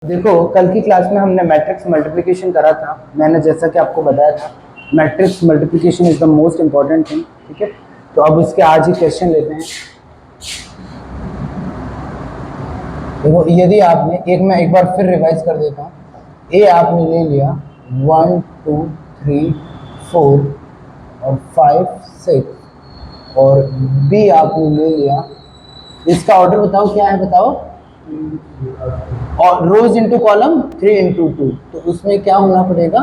देखो, कल की क्लास में हमने मैट्रिक्स मल्टीप्लिकेशन करा था। मैंने जैसा कि आपको बताया था, matrix multiplication is the most important thing. ठीक है, तो अब उसके आज ही क्वेश्चन लेते हैं। देखो, यदि आपने मैं एक बार फिर रिवाइज कर देता हूँ। ए आपने ले लिया 1 2 3 4 और 5 6, और बी आपने ले लिया। इसका ऑर्डर बताओ क्या है, बताओ। और रोज इंटू कॉलम 3 इंटू 2, तो उसमें क्या होना पड़ेगा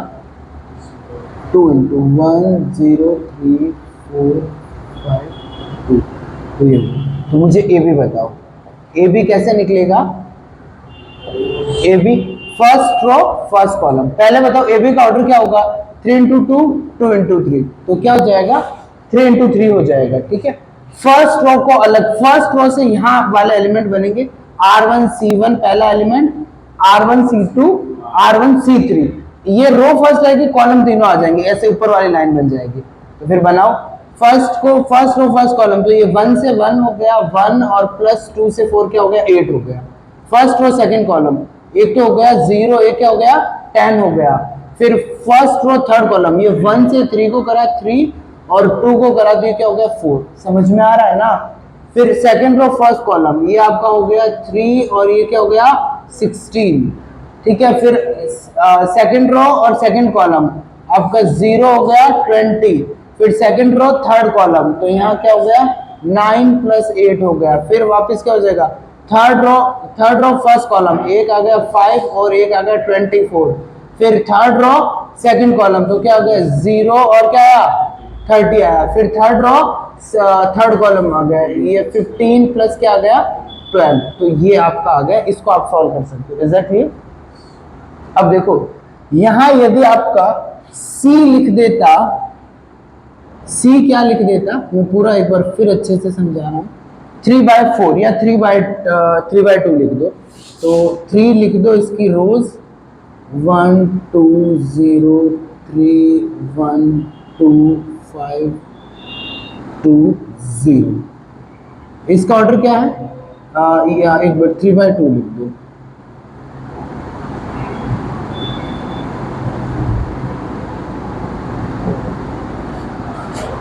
2 इंटू 1 0 3 4 5 2। तो मुझे ए बी बताओ, ए बी कैसे निकलेगा। A B first row first column. पहले बताओ ए बी का ऑर्डर क्या होगा, 3 इंटू 2 2 इंटू 3, तो क्या हो जाएगा 3 इंटू 3 हो जाएगा। ठीक है, फर्स्ट रो को अलग, फर्स्ट रो से यहाँ वाले एलिमेंट बनेंगे R1 C1 पहला element, R1 C2 R1 C3। ये रो फर्स्ट रहेगी, कॉलम तीनों आ जाएंगे, ऐसे ऊपर वाली लाइन बन जाएगी। तो फिर बनाओ फर्स्ट रो फर्स्ट कॉलम। तो ये 1 से 1 हो गया 1, और प्लस 2 से 4 क्या हो गया 8 हो गया। फर्स्ट रो सेकंड कॉलम, एक तो हो गया 0, एक क्या हो गया 10 हो गया। फिर फर्स्ट रो थर्ड कॉलम, ये 1 से 3 को करा 3, और 2 को करा तो ये क्या हो गया 4। समझ में आ रहा है ना। फिर सेकंड रो फर्स्ट कॉलम, ये आपका हो गया 3, और ये क्या हो गया 16। ठीक है, फिर सेकंड रो और सेकंड कॉलम आपका 0 हो गया 20। फिर सेकंड रो थर्ड कॉलम, तो यहाँ क्या हो गया 9 प्लस 8 हो गया। फिर वापस क्या हो जाएगा थर्ड रो फर्स्ट कॉलम, एक आ गया 5 और एक आ गया 24। फिर थर्ड रो सेकंड कॉलम, तो क्या हो गया 0 और क्या आया 30 आया। फिर थर्ड रो थर्ड कॉलम आ गया, ये 15 प्लस क्या आ गया 12। तो ये आपका आ गया, इसको आप सॉल्व कर सकते हो। Is that clear. अब देखो, यहां यदि आपका C लिख देता, C क्या लिख देता, मैं पूरा एक बार फिर अच्छे से समझा रहा हूं। 3/4 या 3/2 लिख दो। तो 3 लिख दो इसकी रोज, 1 2 0 3 1 2 5 2 0। इसका ऑर्डर क्या है, एक बार 3/2 लिख दो।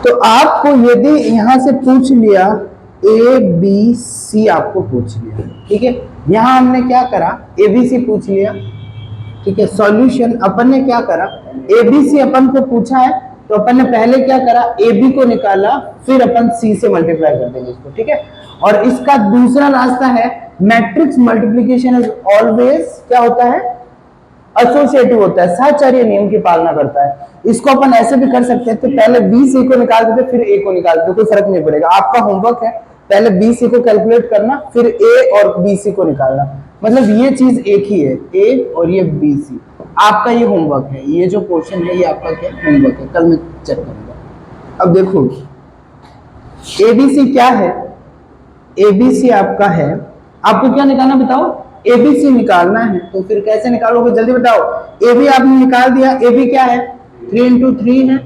तो आपको यदि यहां से पूछ लिया ए बी सी, आपको पूछ लिया, ठीक है। यहां हमने क्या करा, ए बी सी पूछ लिया, ठीक है। सॉल्यूशन अपन ने क्या करा, ए बी सी अपन को पूछा है, तो अपन ने पहले क्या करा ए बी को निकाला, फिर अपन सी से मल्टीप्लाई कर देंगे इसको, ठीक है। और इसका दूसरा रास्ता है मैट्रिक्स मल्टीप्लिकेशन इज ऑलवेज क्या होता है, एसोसिएटिव होता है, साहचर्य नियम की पालना करता है। इसको अपन ऐसे भी कर सकते हैं, तो पहले बी सी को निकाल देते फिर ए को निकाल देते, कोई फर्क नहीं पड़ेगा। आपका होमवर्क है पहले बी सी को कैलकुलेट करना, फिर ए और बी सी को निकालना। मतलब ये चीज एक ही है, ए और ये बी सी। आपका ये होमवर्क है, ये जो क्वेश्चन है ये आपका क्या होमवर्क है, कल मैं चेक करूंगा। अब देखो एबीसी क्या है, एबीसी आपका है, आपको क्या निकालना बताओ, एबीसी निकालना है। तो फिर कैसे निकालोगे जल्दी बताओ। ए बी आपने निकाल दिया, ए बी क्या है 3 इंटू 3 है,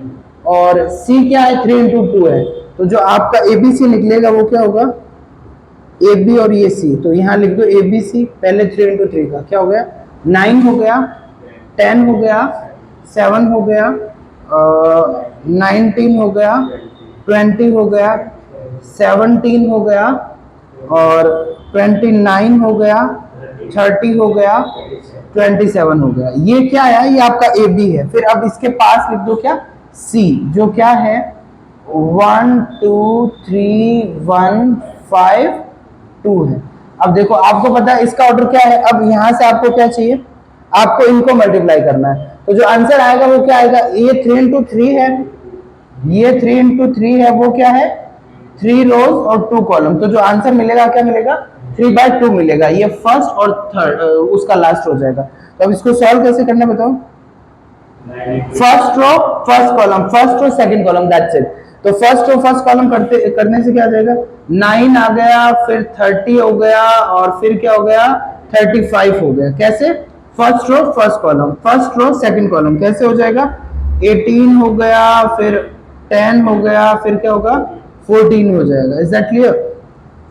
और सी क्या है 3 इंटू 2 है। तो जो आपका एबीसी निकलेगा वो क्या होगा, ए बी और ये सी। तो यहाँ लिख दो ए बी सी, पहले 3 इंटू 3 का क्या हो गया 9 हो गया, 10 हो गया, 7 हो गया, 19 हो गया, 20 हो गया, 17 हो गया, और 29 हो गया, 30 हो गया, 27 हो गया। ये क्या है, ये आपका ए बी है। फिर अब इसके पास लिख दो क्या सी, जो क्या है 1 2 3 1 5 2 है। अब देखो आपको पता है इसका ऑर्डर क्या है। अब यहां से आपको क्या चाहिए, आपको इनको मल्टीप्लाई करना है। तो जो आंसर आएगा वो क्या आएगा, ये 3 इंटू 3 है, ये 3 इंटू 3 है, वो क्या है 3 रोज और 2 कॉलम। तो जो आंसर मिलेगा क्या मिलेगा 3/2 मिलेगा। ये फर्स्ट और थर्ड उसका लास्ट हो जाएगा। तो अब इसको सॉल्व कैसे करना बताओ। First row first column, first row second column, that's it. तो फर्स्ट रो फर्स्ट कॉलम करने से क्या आ जाएगा 9 आ गया, फिर 30 हो गया, और फिर क्या हो गया 35 हो गया। कैसे, first row first column, first row second column, कैसे हो जाएगा 18 हो गया, फिर 10 हो गया, फिर क्या होगा 14 हो जाएगा। Is that clear.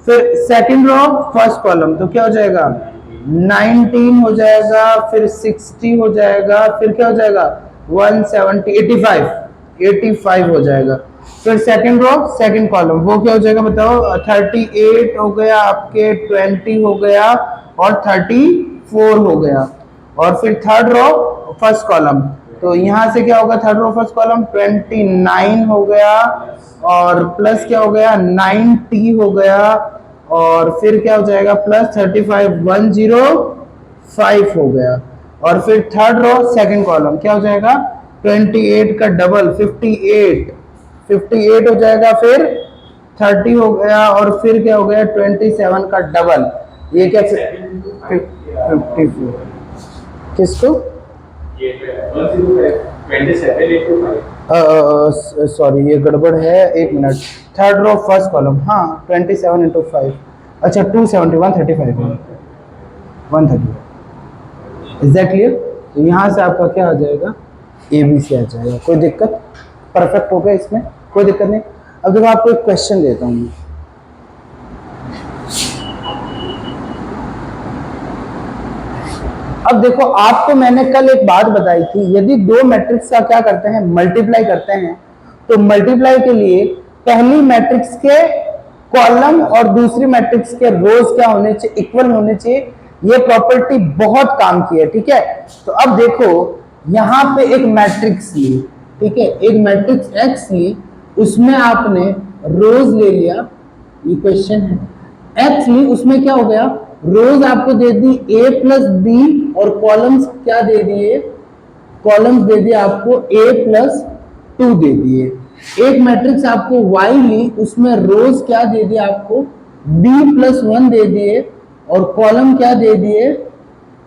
फिर सेकंड रो फर्स्ट कॉलम, तो क्या हो जाएगा 19 हो जाएगा, फिर 60 हो जाएगा, फिर क्या हो जाएगा 170, 85 हो जाएगा। फिर सेकंड रो सेकंड कॉलम वो क्या हो जाएगा बताओ, 38 हो गया आपके, 20 हो गया और 34 हो गया। और फिर थर्ड रो फर्स्ट कॉलम, तो यहां से क्या होगा थर्ड रो फर्स्ट कॉलम 29 हो गया और प्लस क्या हो गया 90 हो गया और फिर क्या हो जाएगा प्लस 35 105 हो गया। और फिर थर्ड रो सेकंड कॉलम क्या हो जाएगा 28 का डबल 58 हो जाएगा, फिर 30 हो गया और फिर क्या हो गया 27 का डबल, ये क्या 54 किसको सॉरी ये गड़बड़ है, एक minute. Third row first column, हाँ 27 इंटू 5, अच्छा 270 135 130। Is that clear? तो यहाँ से आपका क्या आ जाएगा ABC आ जाएगा। कोई दिक्कत? परफेक्ट हो गया, इसमें कोई दिक्कत नहीं। अब देखो आपको एक क्वेश्चन देता हूँ। अब देखो आपको मैंने कल एक बात बताई थी, यदि दो मैट्रिक्स का क्या करते हैं मल्टीप्लाई करते हैं, तो मल्टीप्लाई के लिए पहली मैट्रिक्स के कॉलम और दूसरी मैट्रिक्स के रोज क्या होने चाहिए, इक्वल होने चाहिए। ये प्रॉपर्टी बहुत काम की है, ठीक है। तो अब देखो यहां पे एक मैट्रिक्स ली, ठीक है, एक मैट्रिक्स एक्स ली, उसमें आपने रोज ले लिया, ये क्वेश्चन है, एक्स ली, उसमें क्या हो गया रोज आपको दे दी a प्लस बी और कॉलम्स क्या दे दिए, कॉलम्स दे दिए आपको a प्लस 2 दे दिए। एक मैट्रिक्स आपको y ली, उसमें रोज क्या दे दिया आपको b प्लस 1 दे दिए और कॉलम क्या दे दिए,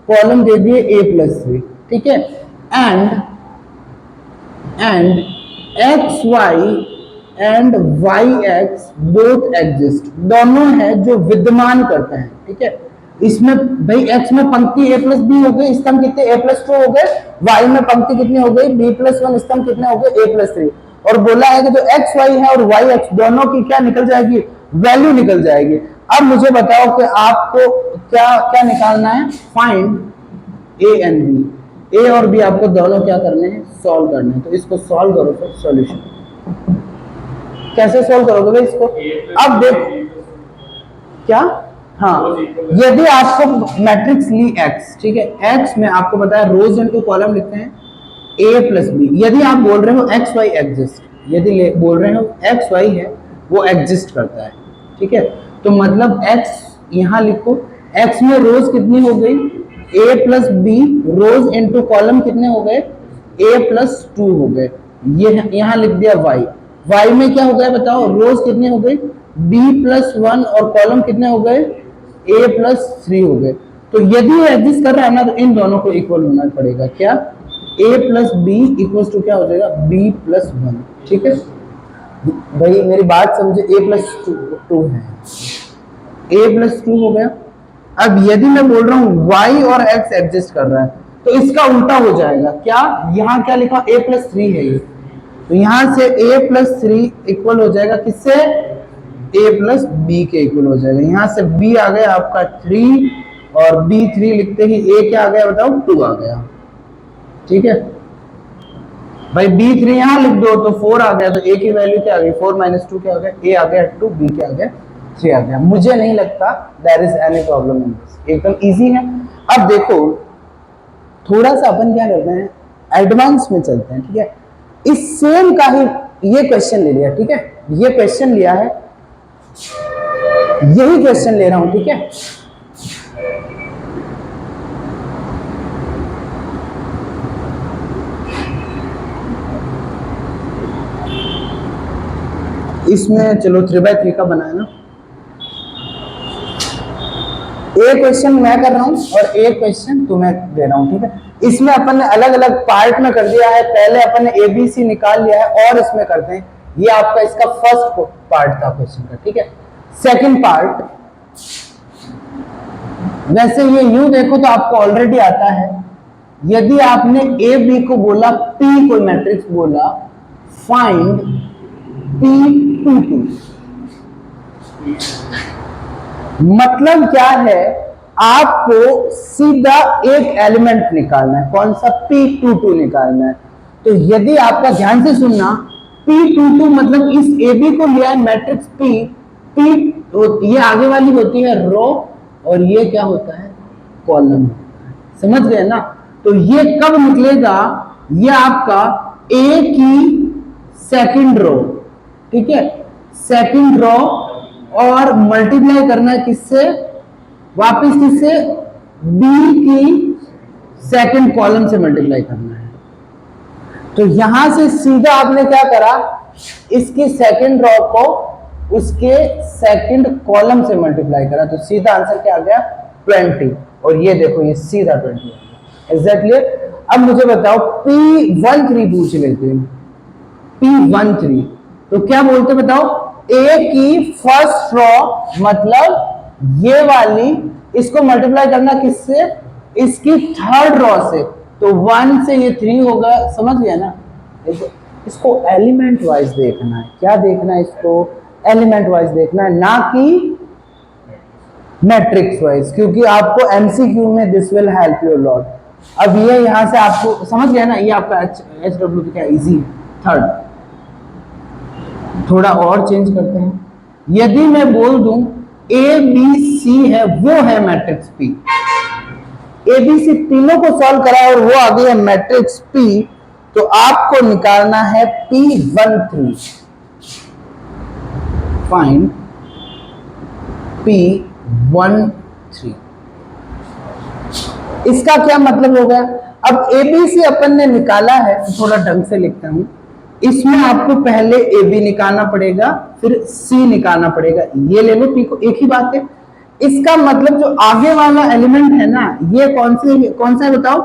कॉलम दे दिए a प्लस 3, ठीक है। And X Y and Y X both exist, दोनों है जो विद्यमान करते हैं, ठीक है। इसमें भाई x में पंक्ति a प्लस बी हो गई, स्तंभ कितने a प्लस 2 हो गए, y में पंक्ति कितनी हो गई b प्लस 1, स्तंभ कितने हो गए a प्लस 3। और बोला है कि जो x y है और y x दोनों की क्या निकल जाएगी, वैल्यू निकल जाएगी। अब मुझे बताओ कि आपको क्या क्या निकालना है, find a and b, a और b आपको दोनों क्या करने हैं, सॉल्व करने हैं। तो इसको सॉल्व करो, फिर सॉल्यूशन कैसे सॉल्व करोगे भाई इसको। अब देखो क्या, हाँ यदि आपको मैट्रिक्स ली x, ठीक है, x में आपको बताया रोज इनटू कॉलम लिखते हैं a प्लस बी। यदि आप बोल रहे हो एक्स वाई एग्जिस्ट, यदि बोल रहे हो एक्स वाई है वो एग्जिस्ट करता है, ठीक है, तो मतलब x यहाँ लिखो, x में रोज कितनी हो गई a plus B, rows into column कितने हो गए a प्लस 2 हो गए, ये यहाँ लिख दिया y में क्या हो गया बताओ, रोज कितनी हो गई b प्लस 1 और कॉलम कितने हो गए a प्लस 3 हो गए। तो यदि एग्जिस्ट कर रहा है ना तो इन दोनों को इक्वल होना पड़ेगा, क्या a plus B equal to क्या हो जाएगा b प्लस 1, ठीक है भाई मेरी बात समझे, a प्लस 2 है, a प्लस 2 हो गया। अब यदि मैं बोल रहा हूं y और x एग्जिस्ट कर रहा है तो इसका उल्टा हो जाएगा, क्या यहाँ क्या लिखा a प्लस 3 है ये, तो यहां से a प्लस 3 इक्वल हो जाएगा किससे, a प्लस बी के इक्वल हो जाएगा। यहां से b आ गया आपका 3 और b 3 लिखते ही a क्या आ गया बताओ 2 आ गया, ठीक है भाई b 3 यहां लिख दो तो 4 आ गया, तो a की वैल्यू क्या आ गई 4 माइनस 2 क्या आ गया, a आ गया 2, b क्या आ गया 3 आ गया। मुझे नहीं लगता there is any problem in this, एकदम इजी है। अब देखो थोड़ा सा अपन क्या करते हैं एडवांस में चलते हैं, ठीक है। इस सेम का ही ये क्वेश्चन ले लिया, ठीक है, ये क्वेश्चन लिया है, यही क्वेश्चन ले रहा हूं, ठीक है। इसमें चलो 3x3 का बनाया ना, एक क्वेश्चन मैं कर रहा हूं और एक क्वेश्चन तुम्हें दे रहा हूं, ठीक है। इसमें अपन ने अलग अलग पार्ट में कर दिया है, पहले अपन ने ABC निकाल लिया है और इसमें करते हैं, ये आपका इसका फर्स्ट पार्ट था क्वेश्चन का, ठीक है। सेकंड पार्ट, वैसे ये यूं देखो तो आपको ऑलरेडी आता है, यदि आपने ए बी को बोला P कोई मैट्रिक्स बोला, फाइंड P2 मतलब क्या है, आपको सीधा एक एलिमेंट निकालना है, कौन सा, P22 निकालना है। तो यदि आपका, ध्यान से सुनना, P22 मतलब इस AB को लिया है मैट्रिक्स P, ये आगे वाली होती है रो और ये क्या होता है, कॉलम। समझ गए ना। तो ये कब निकलेगा, ये आपका A की सेकंड रो, ठीक है, सेकंड रो, और मल्टीप्लाई करना है किससे, वापस किससे, B की सेकंड कॉलम से मल्टीप्लाई करना है। तो यहां से सीधा आपने क्या करा, इसकी सेकंड रो को उसके सेकंड कॉलम से मल्टीप्लाई करा, तो सीधा आंसर क्या आ गया, 20। और ये देखो ये सीधा 20 एग्जैक्टली। अब मुझे बताओ P13 पूछ लेते हैं, P13 तो क्या बोलते बताओ, A की फर्स्ट रो मतलब ये वाली, इसको मल्टीप्लाई करना किससे, इसकी थर्ड रो से, तो 1 से ये 3 होगा। समझ गया ना। इसको एलिमेंट वाइज देखना है, क्या देखना है, इसको एलिमेंट वाइज देखना है, ना कि मैट्रिक्स वाइज, क्योंकि आपको एमसीक्यू में this will help you lot. अब ये यहां से आपको समझ गया ना, ये आपका एच डब्ल्यू क्या इजी है, थर्ड। थोड़ा और चेंज करते हैं, यदि मैं बोल दूं ए बी सी है, वो है matrix P, A B C तीनों को सॉल्व करा और वो आ गई है मैट्रिक्स पी, तो आपको निकालना है P13, फाइंड P13। इसका क्या मतलब हो गया, अब एबीसी अपन ने निकाला है, थोड़ा ढंग से लिखता हूं, इसमें आपको पहले ए बी निकालना पड़ेगा, फिर सी निकालना पड़ेगा, ये ले लो पी को, एक ही बात है। इसका मतलब जो आगे वाला एलिमेंट है ना, ये कौन सा है बताओ,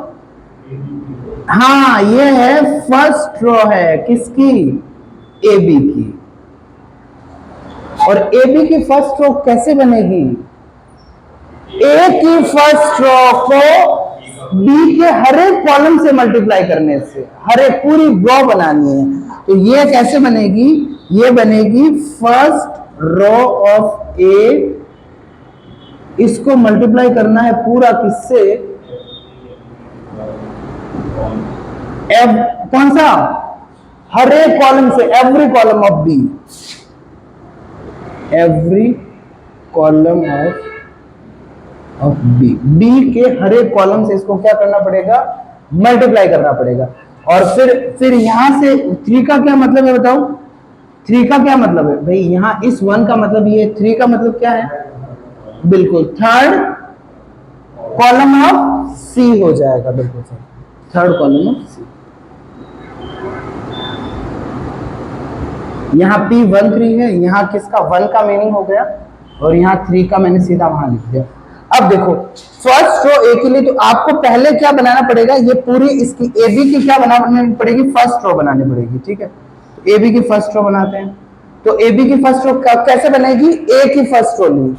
हाँ ये है फर्स्ट रो है, किसकी, ए बी की। और ए बी की फर्स्ट रो कैसे बनेगी, ए की फर्स्ट रो को बी के हर एक कॉलम से मल्टीप्लाई करने से, हर एक पूरी रो बनानी है, तो ये कैसे बनेगी, ये बनेगी फर्स्ट रो ऑफ ए, इसको मल्टीप्लाई करना है पूरा किससे, कौन सा, हर एक कॉलम से, every column of B, every column of B, B के हर एक कॉलम से इसको क्या करना पड़ेगा, मल्टीप्लाई करना पड़ेगा। और फिर यहां से 3 का क्या मतलब है बताओ, 3 का क्या मतलब है भाई, यहां इस 1 का मतलब ये, 3 का मतलब क्या है, बिल्कुल थर्ड कॉलम ऑफ सी हो जाएगा, बिल्कुल सर, थर्ड कॉलम ऑफ सी। यहाँ P13 है, यहाँ किसका 1 का मीनिंग हो गया, और यहाँ 3 का मैंने सीधा वहां लिख दिया। अब देखो फर्स्ट रो ए के लिए तो आपको पहले क्या बनाना पड़ेगा, ये पूरी इसकी ए बी की क्या बनानी पड़ेगी, फर्स्ट रो बनानी पड़ेगी, ठीक है। तो ए बी की फर्स्ट रो बनाते हैं, तो ए बी की फर्स्ट रो कैसे बनेगी, ए की फर्स्ट रो ली,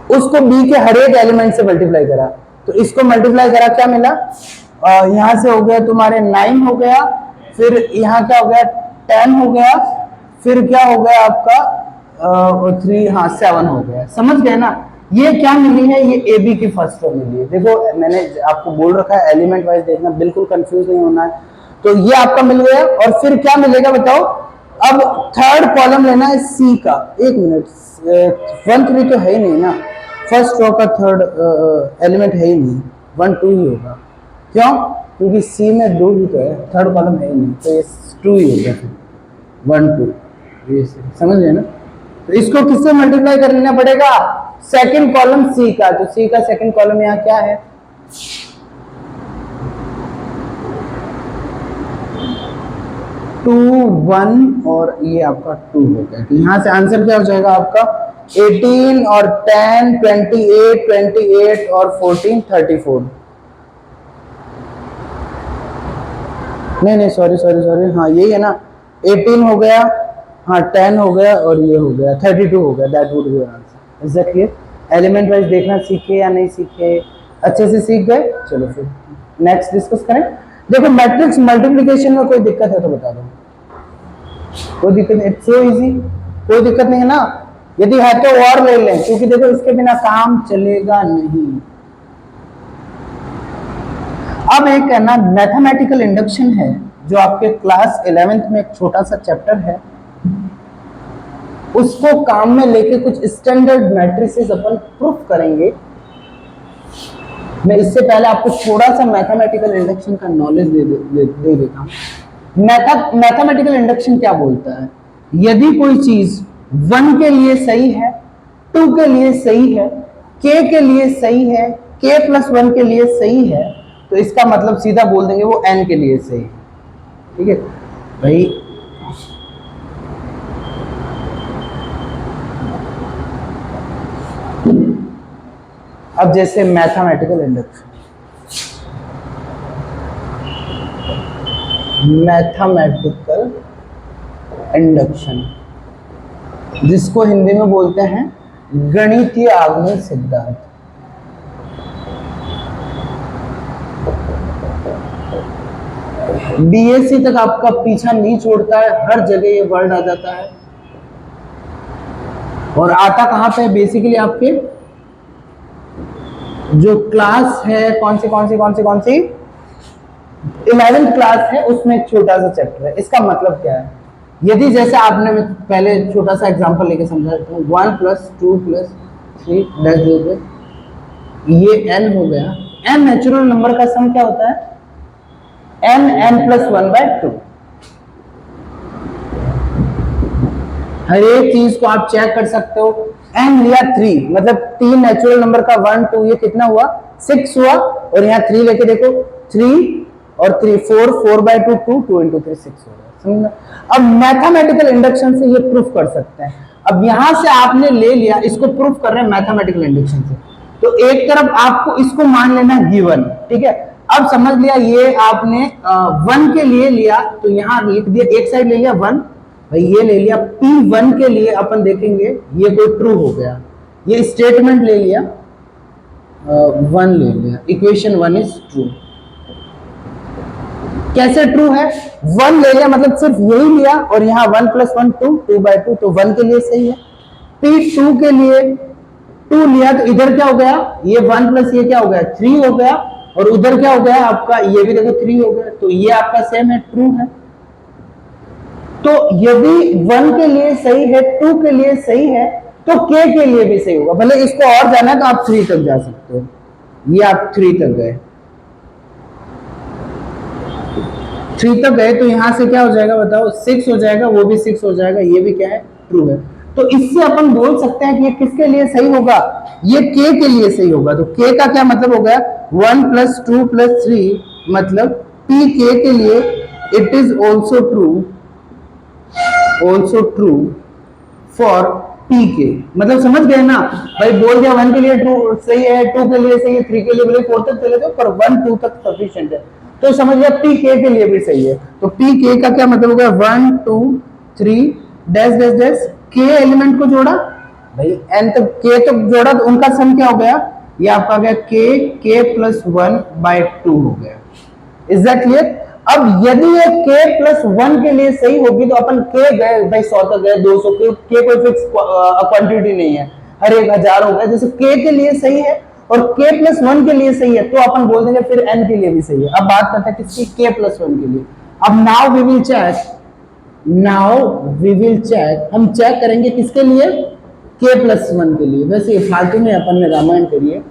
उसको बी के हर एक एलिमेंट से मल्टीप्लाई करा, तो इसको मल्टीप्लाई करा क्या मिला, यहां से हो गया तुम्हारे 9 हो गया, फिर यहाँ क्या हो गया 10 हो गया, फिर क्या हो गया आपका 3, हाँ 7 हो गया। समझ गए ना, ये क्या मिली है, ये ए बी की फर्स्ट रो मिली है। देखो मैंने आपको बोल रखा है एलिमेंट वाइज देखना, बिल्कुल कंफ्यूज नहीं होना है। तो ये आपका मिल गया, और फिर क्या मिलेगा बताओ, अब थर्ड कॉलम लेना है सी का, एक मिनट, 1 3 तो है ही नहीं ना, फर्स्ट रो का थर्ड एलिमेंट है ही नहीं, 1 2 ही होगा, क्यों, क्योंकि सी में 2 ही तो है, थर्ड कॉलम है ही नहीं, तो ये 2 ही होगा, फिर 1 2, ये समझ गए ना। तो इसको किससे मल्टीप्लाई कर लेना पड़ेगा, सेकंड कॉलम सी का, तो सी का सेकंड कॉलम यहाँ क्या है, 2 1 और ये आपका 2 हो गया। तो यहाँ से आंसर क्या हो जाएगा आपका 18 और 10 28 28 और 14 34, नहीं सॉरी, हाँ यही है ना, 18 हो गया, हाँ 10 हो गया, और ये हो गया 32 हो गया, that would be answer. Is that clear? Element wise देखना सीखे या नहीं सीखे, अच्छे से सीख गए, चलो फिर नेक्स्ट डिस्कस करें। देखो मैट्रिक्स मल्टीप्लिकेशन में कोई दिक्कत है तो बता दो, कोई दिक्कत नहीं, इट्स सो इजी, कोई दिक्कत नहीं है ना। यदि है तो और ले लें, क्योंकि देखो इसके बिना काम चलेगा नहीं। अब एक है ना मैथमेटिकल इंडक्शन है, जो आपके क्लास 11th में एक छोटा सा चैप्टर है, उसको काम में लेके कुछ स्टैंडर्ड मैट्रिसेस अपन प्रूफ करेंगे। मैं इससे पहले आपको थोड़ा सा मैथमेटिकल इंडक्शन का नॉलेज दे देता हूं। मैथमेटिकल इंडक्शन क्या बोलता है? यदि कोई चीज 1 के लिए सही है, 2 के लिए सही है, k के लिए सही है, k+1 के लिए सही है, तो इसका मतलब सीधा बोल देंगे वो n के लिए सही है। ठीक है भाई, अब जैसे मैथमेटिकल इंडक्शन, जिसको हिंदी में बोलते हैं गणितीय आगमन सिद्धांत। बीएससी तक आपका पीछा नहीं छोड़ता है, हर जगह ये वर्ड आ जाता है। और आता कहां पे? बेसिकली आपके जो क्लास है, कौन सी 11th क्लास है, उसमें एक छोटा सा चैप्टर है। इसका मतलब क्या है? यदि जैसे आपने पहले छोटा सा एग्जांपल लेके समझा देता हूं, 1 + 2 + 3 डैश, ये n हो गया। n नेचुरल नंबर का सम क्या होता है? n+1/2। हर एक चीज को आप चेक कर सकते हो। n लिया 3, मतलब 3 नेचुरल नंबर का 1 2, ये कितना हुआ? 6 हुआ। और यहाँ 3 लेके देखो, 3 और 3 4, 4/2 2, 2 × 3 6 हो गया। समझना? अब मैथमेटिकल इंडक्शन से ये प्रूफ कर सकते हैं। अब यहां से आपने ले लिया, इसको प्रूफ कर रहे हैं मैथमेटिकल इंडक्शन से, तो एक तरफ आपको इसको मान लेना गिवन। ठीक है, अब समझ लिया ये आपने 1 के लिए लिया, तो यहां लिख दिया, एक साइड ले लिया 1, भाई ये ले लिया। P1 के लिए अपन देखेंगे ये कोई ट्रू हो गया, ये स्टेटमेंट ले लिया, 1 ले लिया, इक्वेशन 1 इज ट्रू। कैसे ट्रू है? 1 ले लिया मतलब सिर्फ यही लिया, और यहाँ 1 + 1 2, 2/2, तो 1 के लिए सही है। P2 के लिए 2 लिया, तो इधर क्या हो गया? ये 1 + ये क्या हो गया? 3 हो गया, और उधर क्या हो गया आपका? ये भी देखो 3 हो गया, तो ये आपका सेम है, ट्रू है। तो यदि 1 के लिए सही है, 2 के लिए सही है, तो k के लिए भी सही होगा। भले इसको और जाना है तो आप 3 तक जा सकते हो। ये आप 3 तक गए, 3 तक गए, तो यहां से क्या हो जाएगा बताओ? 6 हो जाएगा, वो भी 6 हो जाएगा, ये भी क्या है? ट्रू है। तो इससे अपन बोल सकते हैं कि ये किसके लिए सही होगा? ये k के लिए सही होगा। तो k का क्या मतलब हो गया? 1 + 2 + 3, मतलब pk के लिए it is also true for pk। मतलब समझ गए ना भाई? बोल दिया 1 के लिए ट्रू सही है, 2 के लिए सही है, 3 के लिए, बोले 4 तक चले जाओ, पर 1 2 तक सफिशिएंट है, तो समझ लिया pk के लिए भी सही है। तो pk का क्या मतलब हो गया? 1 2 3 dash dash dash, k element को जोड़ा भाई, n तक k तक जोड़ा, तो उनका सम क्या हो गया? ये आपका गया k+1/2 हो गया। Is that clear? अब यदि ये k+1 के लिए सही होगी, तो अपन k गए भाई 100 तक गए, 200, k कोई फिक्स क्वांटिटी नहीं है, हर एक 1000 हो गए। जैसे k के लिए सही है और k+1 के लिए सही है, तो अपन बोल देंगे फिर n के लिए भी सही है। अब बात करते हैं किसकी? k+1 के लिए। अब नाउ वी विल चेक, हम चेक करेंगे किसके लिए? k+1 के लिए। वैसे ये फालतू में अपन ने रामायण करिए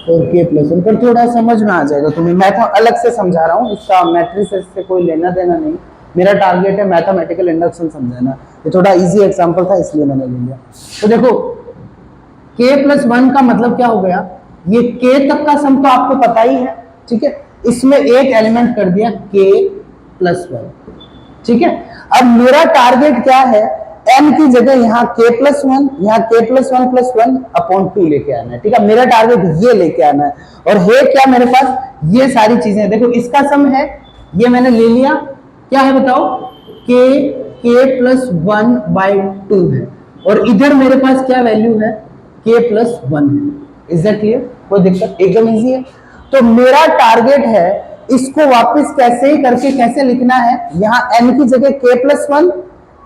और k+1 पर थोड़ा समझ में आ जाएगा तुम्हें। मैं तो अलग से समझा रहा हूँ, इसका मैट्रिसेस से कोई लेना देना नहीं। मेरा टारगेट है मैथमेटिकल इंडक्शन समझाना। ये थोड़ा इजी एग्जांपल था, इसलिए मैंने ले लिया। तो देखो k+1 का मतलब क्या हो गया? ये k तक का सम तो आपको पता ही है, ठीक है? इसमें एक एलिमेंट कर दिया k+1, ठीक है? अब मेरा टारगेट क्या है? n की जगह यहाँ k+1, यहाँ k+1 + 1/2 लेके आना है, ठीक है? मेरा टारगेट ये लेके आना है। और है क्या मेरे पास? ये सारी चीजें। देखो इसका सम है, ये मैंने ले लिया, क्या है बताओ? k+1/2 है, और इधर मेरे पास क्या वैल्यू है? k+1 है। Is that clear? कोई दिक्कत? एकदम इजी है। तो मेरा टारगेट है इसको वापस कैसे ही करके कैसे लिखना है? यहाँ n की जगह k+1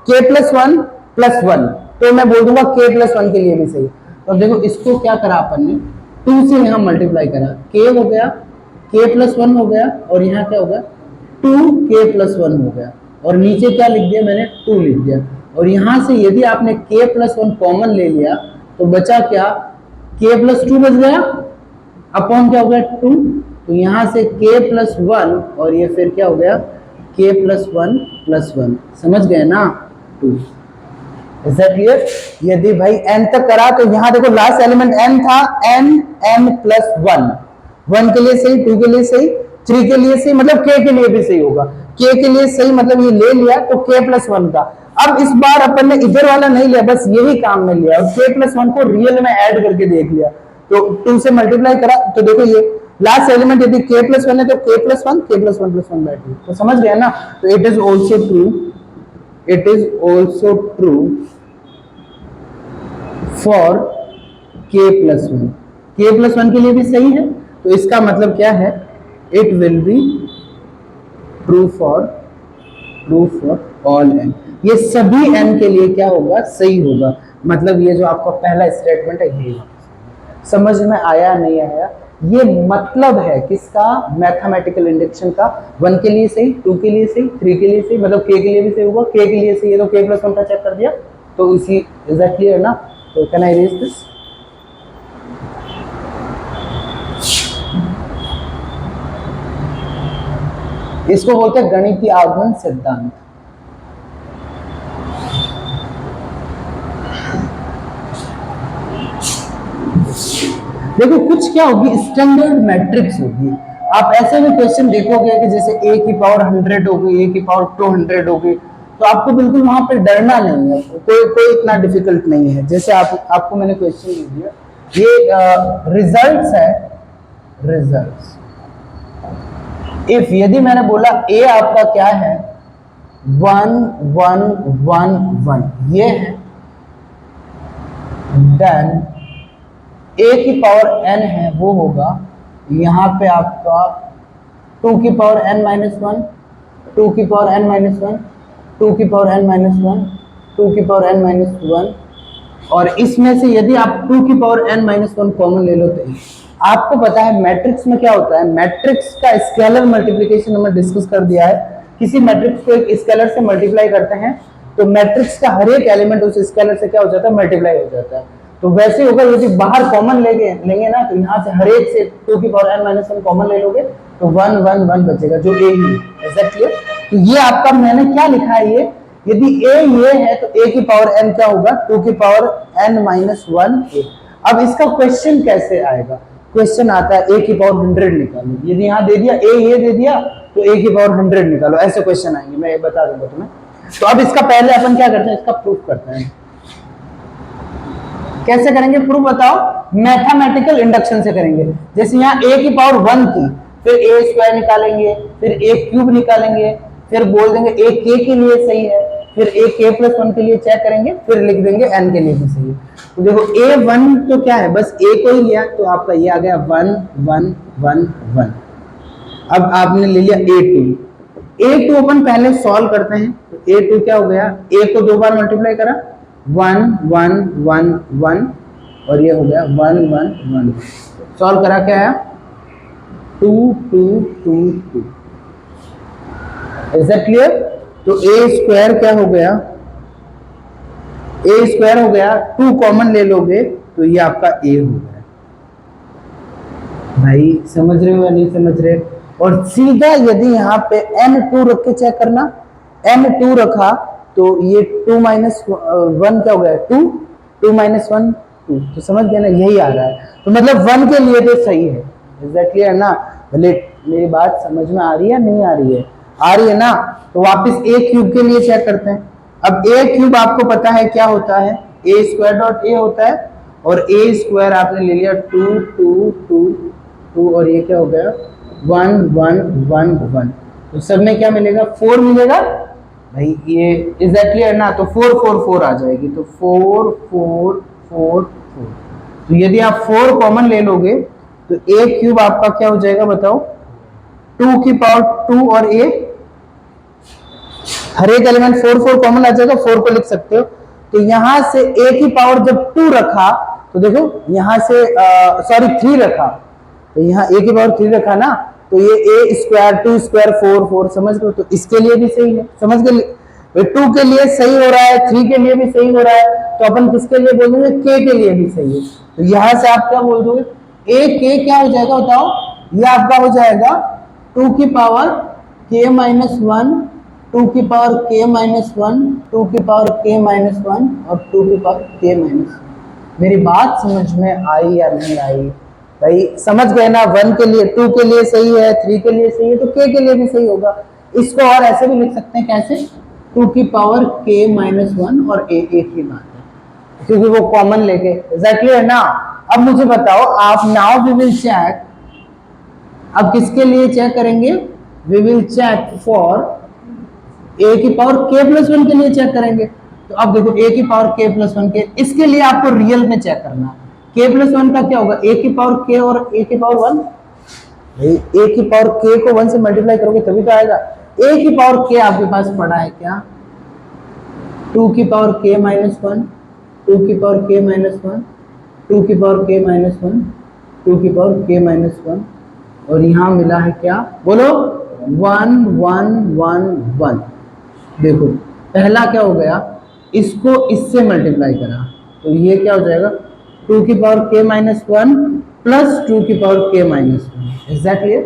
+ 1, तो मैं बोल दूंगा k प्लस वन के लिए भी सही। तो अब देखो इसको क्या करा अपन ने, 2 से यहाँ मल्टीप्लाई करा, k हो गया, k प्लस वन हो गया, और यहाँ क्या हो गया 2k प्लस वन हो गया, और नीचे क्या लिख दिया मैंने 2 लिख दिया। और यहाँ से यदि आपने k प्लस वन कॉमन ले लिया तो बचा क्या, k प्लस टू बच गया, अपॉन क्या हो गया 2, तो यहाँ से k प्लस वन, और ये फिर क्या हो गया k प्लस वन, समझ गए ना 2। Is that clear? यदि भाई n तक करा तो यहाँ देखो लास्ट एलिमेंट n था, n प्लस वन, 1 के लिए सही, 2 के लिए सही, 3 के लिए सही, मतलब k के लिए भी सही होगा, k के लिए सही मतलब ये ले लिया तो k प्लस वन का। अब इस बार अपन ने इधर वाला नहीं लिया, बस यही काम में लिया और k प्लस वन को रियल में ऐड करके देख लिया, तो 2 से मल्टीप्लाई करा तो देखो ये लास्ट एलिमेंट यदि k प्लस वन है तो k plus one plus one by 2, तो समझ गया ना। तो it is also true, it is also true for k plus one, k plus one के लिए भी सही है, तो इसका मतलब क्या है, it will be true for all n, ये सभी n के लिए क्या होगा सही होगा। मतलब ये जो आपका पहला स्टेटमेंट है ये समझ में आया नहीं आया, ये मतलब है किसका, मैथमेटिकल इंडक्शन का, 1 के लिए सही, 2 के लिए सही, 3 के लिए सही, मतलब k के लिए भी सही होगा, k के लिए सही है तो k प्लस वन का चेक कर दिया, तो इसी इज दैट क्लियर ना। तो कैन आई इरेज दिस, इसको बोलते हैं गणितीय आगमन सिद्धांत। देखो कुछ क्या होगी, स्टैंडर्ड मैट्रिक्स होगी। आप ऐसे भी क्वेश्चन देखोगे कि जैसे a की पावर 100 हो गई, a की पावर 200 हो गई, तो आपको बिल्कुल वहां पे डरना नहीं है, कोई इतना डिफिकल्ट नहीं है। जैसे आपको मैंने क्वेश्चन दे दिया, ये रिजल्ट्स है, रिजल्ट्स इफ यदि मैंने बोला a आपका क्या है 1 1 1 1 ये है, देन a की पावर n है वो होगा यहाँ पे आपका 2 की पावर n माइनस वन, 2 की पावर n माइनस वन, 2 की पावर n माइनस वन, 2 की पावर n माइनस वन, और इसमें से यदि आप 2 की power n minus one common ले लो तो आपको पता है मैट्रिक्स में क्या होता है, मैट्रिक्स का स्केलर मल्टीप्लिकेशन हमने डिस्कस कर दिया है। किसी मैट्रिक्स को एक स्केलर से मल्टीप्लाई करते हैं तो मैट्रिक्स का हर एक एलिमेंट उस स्केलर से क्या हो जाता है, मल्टीप्लाई हो जाता है। तो वैसे होगा यदि बाहर कॉमन लेंगे ना, तो यहाँ से हर एक से 2 की power n minus one common ले लोगे तो 1 1 1 बचेगा जो a ही है। ऐसा क्लियर? तो ये आपका मैंने क्या लिखा है, ये यदि a ये है तो a की पावर n क्या होगा 2 की power n minus one a। अब इसका क्वेश्चन कैसे आएगा, क्वेश्चन आता है a की पावर 100 निकालो, यदि यहाँ दे दिया a ये दे दिया तो a की पावर 100 निकालो, ऐसे क्वेश्चन आएंगे, मैं ये बता दूंगा तुम्हें। तो अब इसका पहले अपन क्या करते हैं, इसका प्रूफ करते हैं। कैसे करेंगे प्रूफ बताओ, मैथमेटिकल इंडक्शन से करेंगे। जैसे यहाँ a की पावर 1 की, फिर a स्क्वायर निकालेंगे, फिर a क्यूब निकालेंगे, फिर बोल देंगे a k के लिए सही है, फिर a k प्लस वन के लिए चेक करेंगे, फिर लिख देंगे n के लिए भी सही है। तो देखो a1 तो क्या है, बस a को ही लिया तो आपका ये आ गया 1 1 1 1। अब आपने ले लिया a2 अपन पहले सॉल्व करते हैं, तो a2 क्या हो गया, a को 2 बार मल्टीप्लाई करा 1 1 1 1 और ये हो गया 1 1 1। सॉल्व करा क्या है 2 2 2 2। Is that clear? तो a स्क्वायर क्या हो गया, a स्क्वायर हो गया, 2 कॉमन ले लोगे तो ये आपका a हो गया। भाई समझ रहे हो या नहीं समझ रहे? और सीधा यदि यहाँ पे n2 रख के चेक करना, n2 रखा तो ये 2 माइनस वन क्या हो गया 2, 2 माइनस वन 2, तो समझ गया ना, यही आ रहा है। तो मतलब 1 के लिए तो सही है। इज दैट क्लियर ना? भले मेरी बात समझ में आ रही है नहीं आ रही है? आ रही है ना? तो वापस a क्यूब के लिए चेक करते हैं। अब a क्यूब आपको पता है क्या होता है, a स्क्वायर डॉट a होता है, और a स्क्वायर आपने ले लिया 2 2 2 2 और ये क्या हो गया 1 1 1 1। तो सब में क्या मिलेगा 4 मिलेगा भाई, ये इज दैट क्लियर ना? तो 4 4 4 आ जाएगी, तो 4 4 4 4। तो यदि आप 4 कॉमन ले लोगे तो a क्यूब आपका क्या हो जाएगा बताओ, 2 की पावर 2 और a, हर एक एलिमेंट 4 4 कॉमन आ जाएगा, 4 को लिख सकते हो तो यहां से a की पावर जब 2 रखा तो देखो यहां से सॉरी 3 रखा, तो यहाँ a की पावर 3 रखा ना, तो ये a स्क्वायर 2 स्क्वायर 4 4 समझ लो, तो इसके लिए भी सही है, समझ गए। 2 के लिए सही हो रहा है, 3 के लिए भी सही हो रहा है, तो अपन किसके लिए बोल देंगे, k के लिए भी सही है। तो यहां से आप क्या बोल दोगे, a k क्या हो जाएगा बताओ, ये आपका हो जाएगा 2 की पावर k माइनस 1, 2 की पावर k माइनस 1, 2 की पावर k माइनस 1 और 2 की पावर k माइनस 1। मेरी बात समझ में आई या नहीं आई भाई, समझ गए ना। 1 के लिए 2 के लिए सही है, 3 के लिए सही है, तो k के लिए भी सही होगा। इसको और ऐसे भी लिख सकते हैं, कैसे, 2 की पावर k माइनस 1 और a एक ही बात है क्योंकि वो कॉमन लेके एग्जैक्टली है ना। अब मुझे बताओ आप, नाउ वी विल चेक, अब किसके लिए चेक करेंगे, we will check for a की पावर k प्लस 1 के लिए चेक करेंगे। तो अब देखो a की पावर k प्लस 1 के, इसके लिए आपको रियल में चेक करना है। k प्लस 1 का क्या होगा, a की पावर k और a की पावर 1, a की पावर k को 1 से मल्टीप्लाई करोगे तभी तो आएगा। a की पावर k आपके पास पड़ा है क्या, 2 की पावर k माइनस 1, 2 की पावर k माइनस 1, 2 की पावर k माइनस 1, 2 की पावर k माइनस 1, और यहां मिला है क्या, बोलो 1 1 1 1। देखो पहला क्या हो गया, इसको इससे मल्टीप्लाई करा तो ये क्या हो जाएगा, 2 की पावर k माइनस 1 प्लस 2 की पावर k माइनस 1 एग्जैक्टली।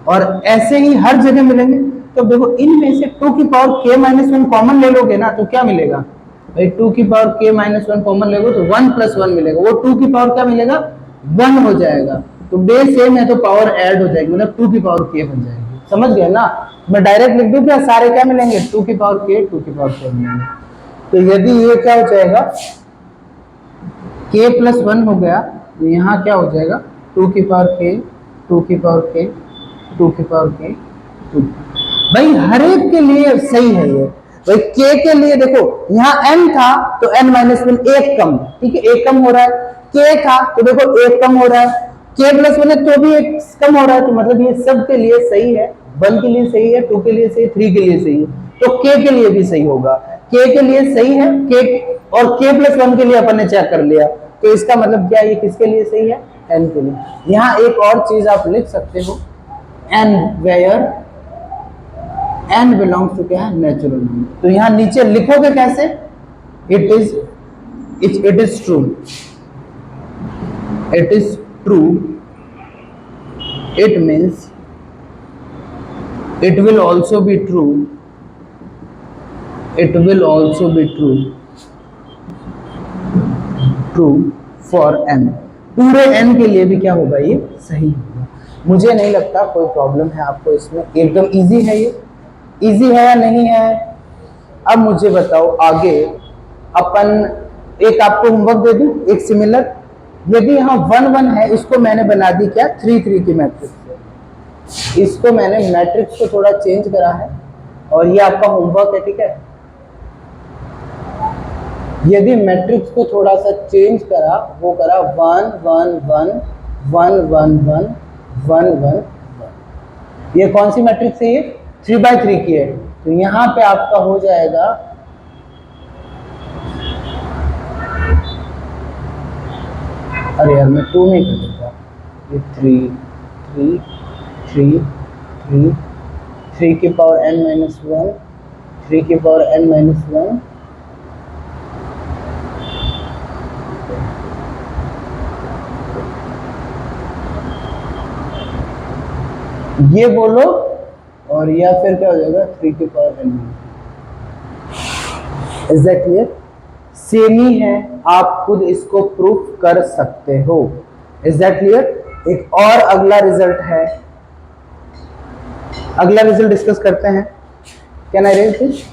और ऐसे ही हर जगह मिलेंगे। तो देखो इनमें से 2 की पावर k माइनस 1 कॉमन ले लोगे ना, तो क्या मिलेगा भाई, 2 की पावर k माइनस 1 कॉमन ले लो तो 1 प्लस 1 मिलेगा, वो 2 की पावर क्या मिलेगा, 1 हो जाएगा। तो बेस सेम है तो पावर ऐड हो जाएगी, मतलब 2 की पावर k बन जाएगी, समझ गए ना। मैं डायरेक्ट लिख दूं क्या, सारे क्या मिलेंगे, 2 की पावर k 2 की पावर k मिलेंगे। तो यदि ये क्या हो जाएगा, k प्लस 1 हो गया, तो यहाँ क्या हो जाएगा, 2 की पावर k 2 की पावर k 2 की पावर k 2। भाई हर एक के लिए सही है ये। भाई k के लिए देखो यहाँ n था तो n माइनस 1 एक कम, ठीक है, एक कम हो रहा है, k था तो देखो एक कम हो रहा है, k प्लस 1 है तो भी एक कम हो रहा है, तो मतलब ये सब के लिए सही है। 1 के लिए सही है, 2 के लिए सही है, 3 के लिए सही है, तो k के लिए भी सही होगा। k के लिए सही है, k और k प्लस 1 के लिए अपन ने चेक कर लिया, तो इसका मतलब क्या, ये किसके लिए सही है, n के लिए। यहाँ एक और चीज आप लिख सकते हो, n where n belongs to क्या है, नेचुरल नंबर। तो यहाँ नीचे लिखोगे कैसे, it is true, it is true, it means it will also be true, it will also be true for n। पूरे n के लिए भी क्या होगा, ये सही होगा। मुझे नहीं लगता कोई प्रॉब्लम है आपको इसमें, एकदम इजी है ये, इजी है या नहीं है। अब मुझे बताओ आगे, अपन एक आपको होमवर्क दे दूं, एक सिमिलर, यदि यहाँ 1 1 है, इसको मैंने बना दी क्या, 3 3 की मैट्रिक्स, इसको मैंने मैट्रिक्स को थोड़ा चेंज करा है, और ये आपका होमवर्क है, ठीक है। यदि मैट्रिक्स को थोड़ा सा चेंज करा, वो करा 1 1 1 1 1 1 1 1 1, ये कौन सी मैट्रिक्स है, ये 3x3 की है। तो यहाँ पे आपका हो जाएगा, अरे यार मैं 2 में कर देता, ये 3 3 3 3 3 की पावर n माइनस 1, 3 की पावर n माइनस 1, ये बोलो, और या फिर क्या हो जाएगा 3 की power n minus. Is that clear, same ही है, आप खुद इसको प्रूफ कर सकते हो। Is that clear. एक और अगला रिजल्ट है, अगला रिजल्ट डिस्कस करते हैं। Can I read this,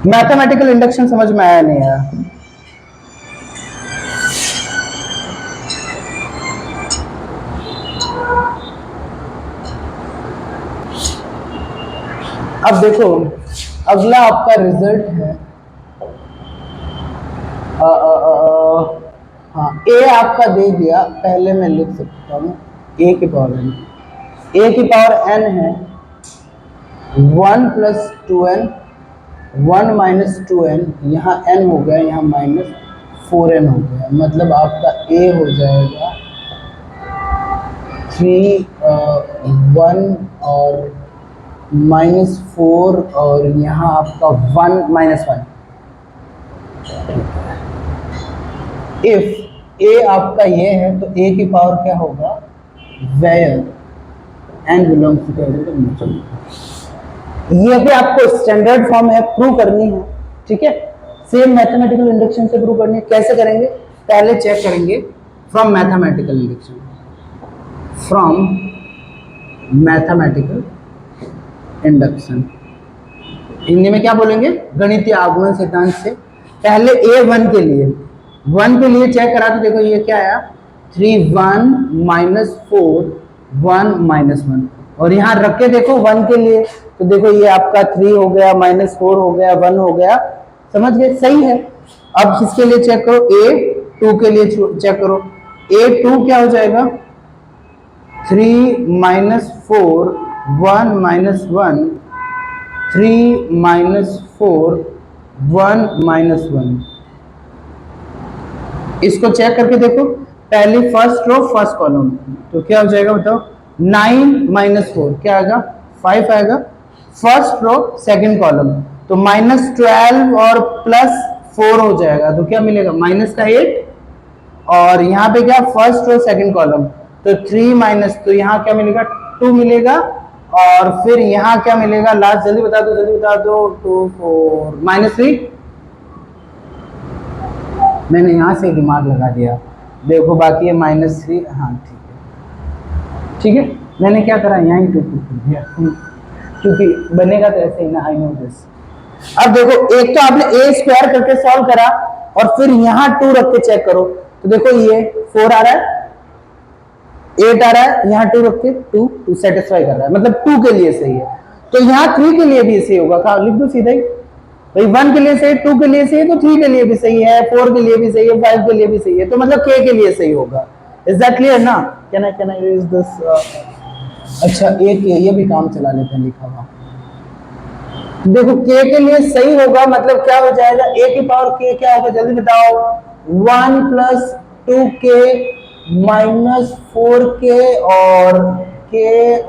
mathematical induction समझ में आया नहीं आया, अब देखो अगला आपका रिजल्ट है हाँ ए आपका दे दिया, पहले मैं लिख सकता हूँ ए की पावर एन। ए की पावर एन है 1 प्लस 2n, 1 माइनस 2n, यहाँ n हो गया, यहाँ माइनस 4n हो गया, मतलब आपका ए हो जाएगा 3 1 और -4 और यहाँ आपका 1 -1। इफ ए आपका ये है तो ए की पावर क्या होगा, वेयर एन बिलोंग्स टू, ये भी आपको स्टैंडर्ड फॉर्म है, प्रूव करनी है, ठीक है। सेम मैथमेटिकल इंडक्शन से प्रूव करनी है। कैसे करेंगे, पहले चेक करेंगे from mathematical induction, from mathematical induction, Hindi में क्या बोलेंगे, गणितीय आगमन सिद्धांत से। पहले A1 के लिए, 1 के लिए चेक करा तो देखो ये क्या आया, 3 1 -4 1 -1, और यहाँ रख के देखो 1 के लिए तो देखो ये आपका 3 हो गया, -4 हो गया, 1 हो गया, समझ गए, सही है। अब किसके लिए चेक करो, A2 के लिए चेक करो, A2 क्या हो जाएगा, 3 -4 1 -1, 3 -4 1 -1, इसको चेक करके देखो, पहली फर्स्ट रो फर्स्ट कॉलम, तो क्या हो जाएगा बताओ, 9 -4 क्या आएगा, 5 आएगा। फर्स्ट रो सेकंड कॉलम तो -12 और +4 हो जाएगा, तो क्या मिलेगा, माइनस का 8, और यहाँ पे क्या फर्स्ट रो सेकंड कॉलम तो 3 माइनस, तो यहाँ क्या मिलेगा, 2 मिलेगा, और फिर यहाँ क्या मिलेगा लास्ट, जल्दी बता दो जल्दी बता दो, 2 4 -3, मैंने यहाँ से दिमाग लगा दिया, देखो बाकी है -3, हाँ ठीक है, मैंने क्या करा यहाँ ही 2 कर दिया, क्योंकि बनेगा तो ऐसे ही ना, आई नो दिस। अब देखो एक तो आपने a स्क्वायर करके सॉल्व करा और फिर यहाँ 2 रख के चेक करो, तो देखो ये 4 आ रहा है, 8 आ रहा है, यहाँ 2 रख के 2 सेटिस्फाई कर रहा है, मतलब 2 के लिए सही है। तो यहाँ 3 के लिए भी सही होगा, कहा लिख दो सीधा ही भाई, 1 के लिए सही, 2 के लिए सही है, तो 3 के लिए भी सही है, 4 के लिए भी सही है, 5 के लिए भी सही है, तो मतलब k के लिए सही होगा। इज दैट क्लियर ना, कैन आई यूज दिस, अच्छा एक ये भी काम चला लेते हैं लिखा हुआ, देखो k के लिए सही होगा, मतलब क्या हो जाएगा, a की पावर k क्या होगा जल्दी बताओ, 1 + 2k -4k और k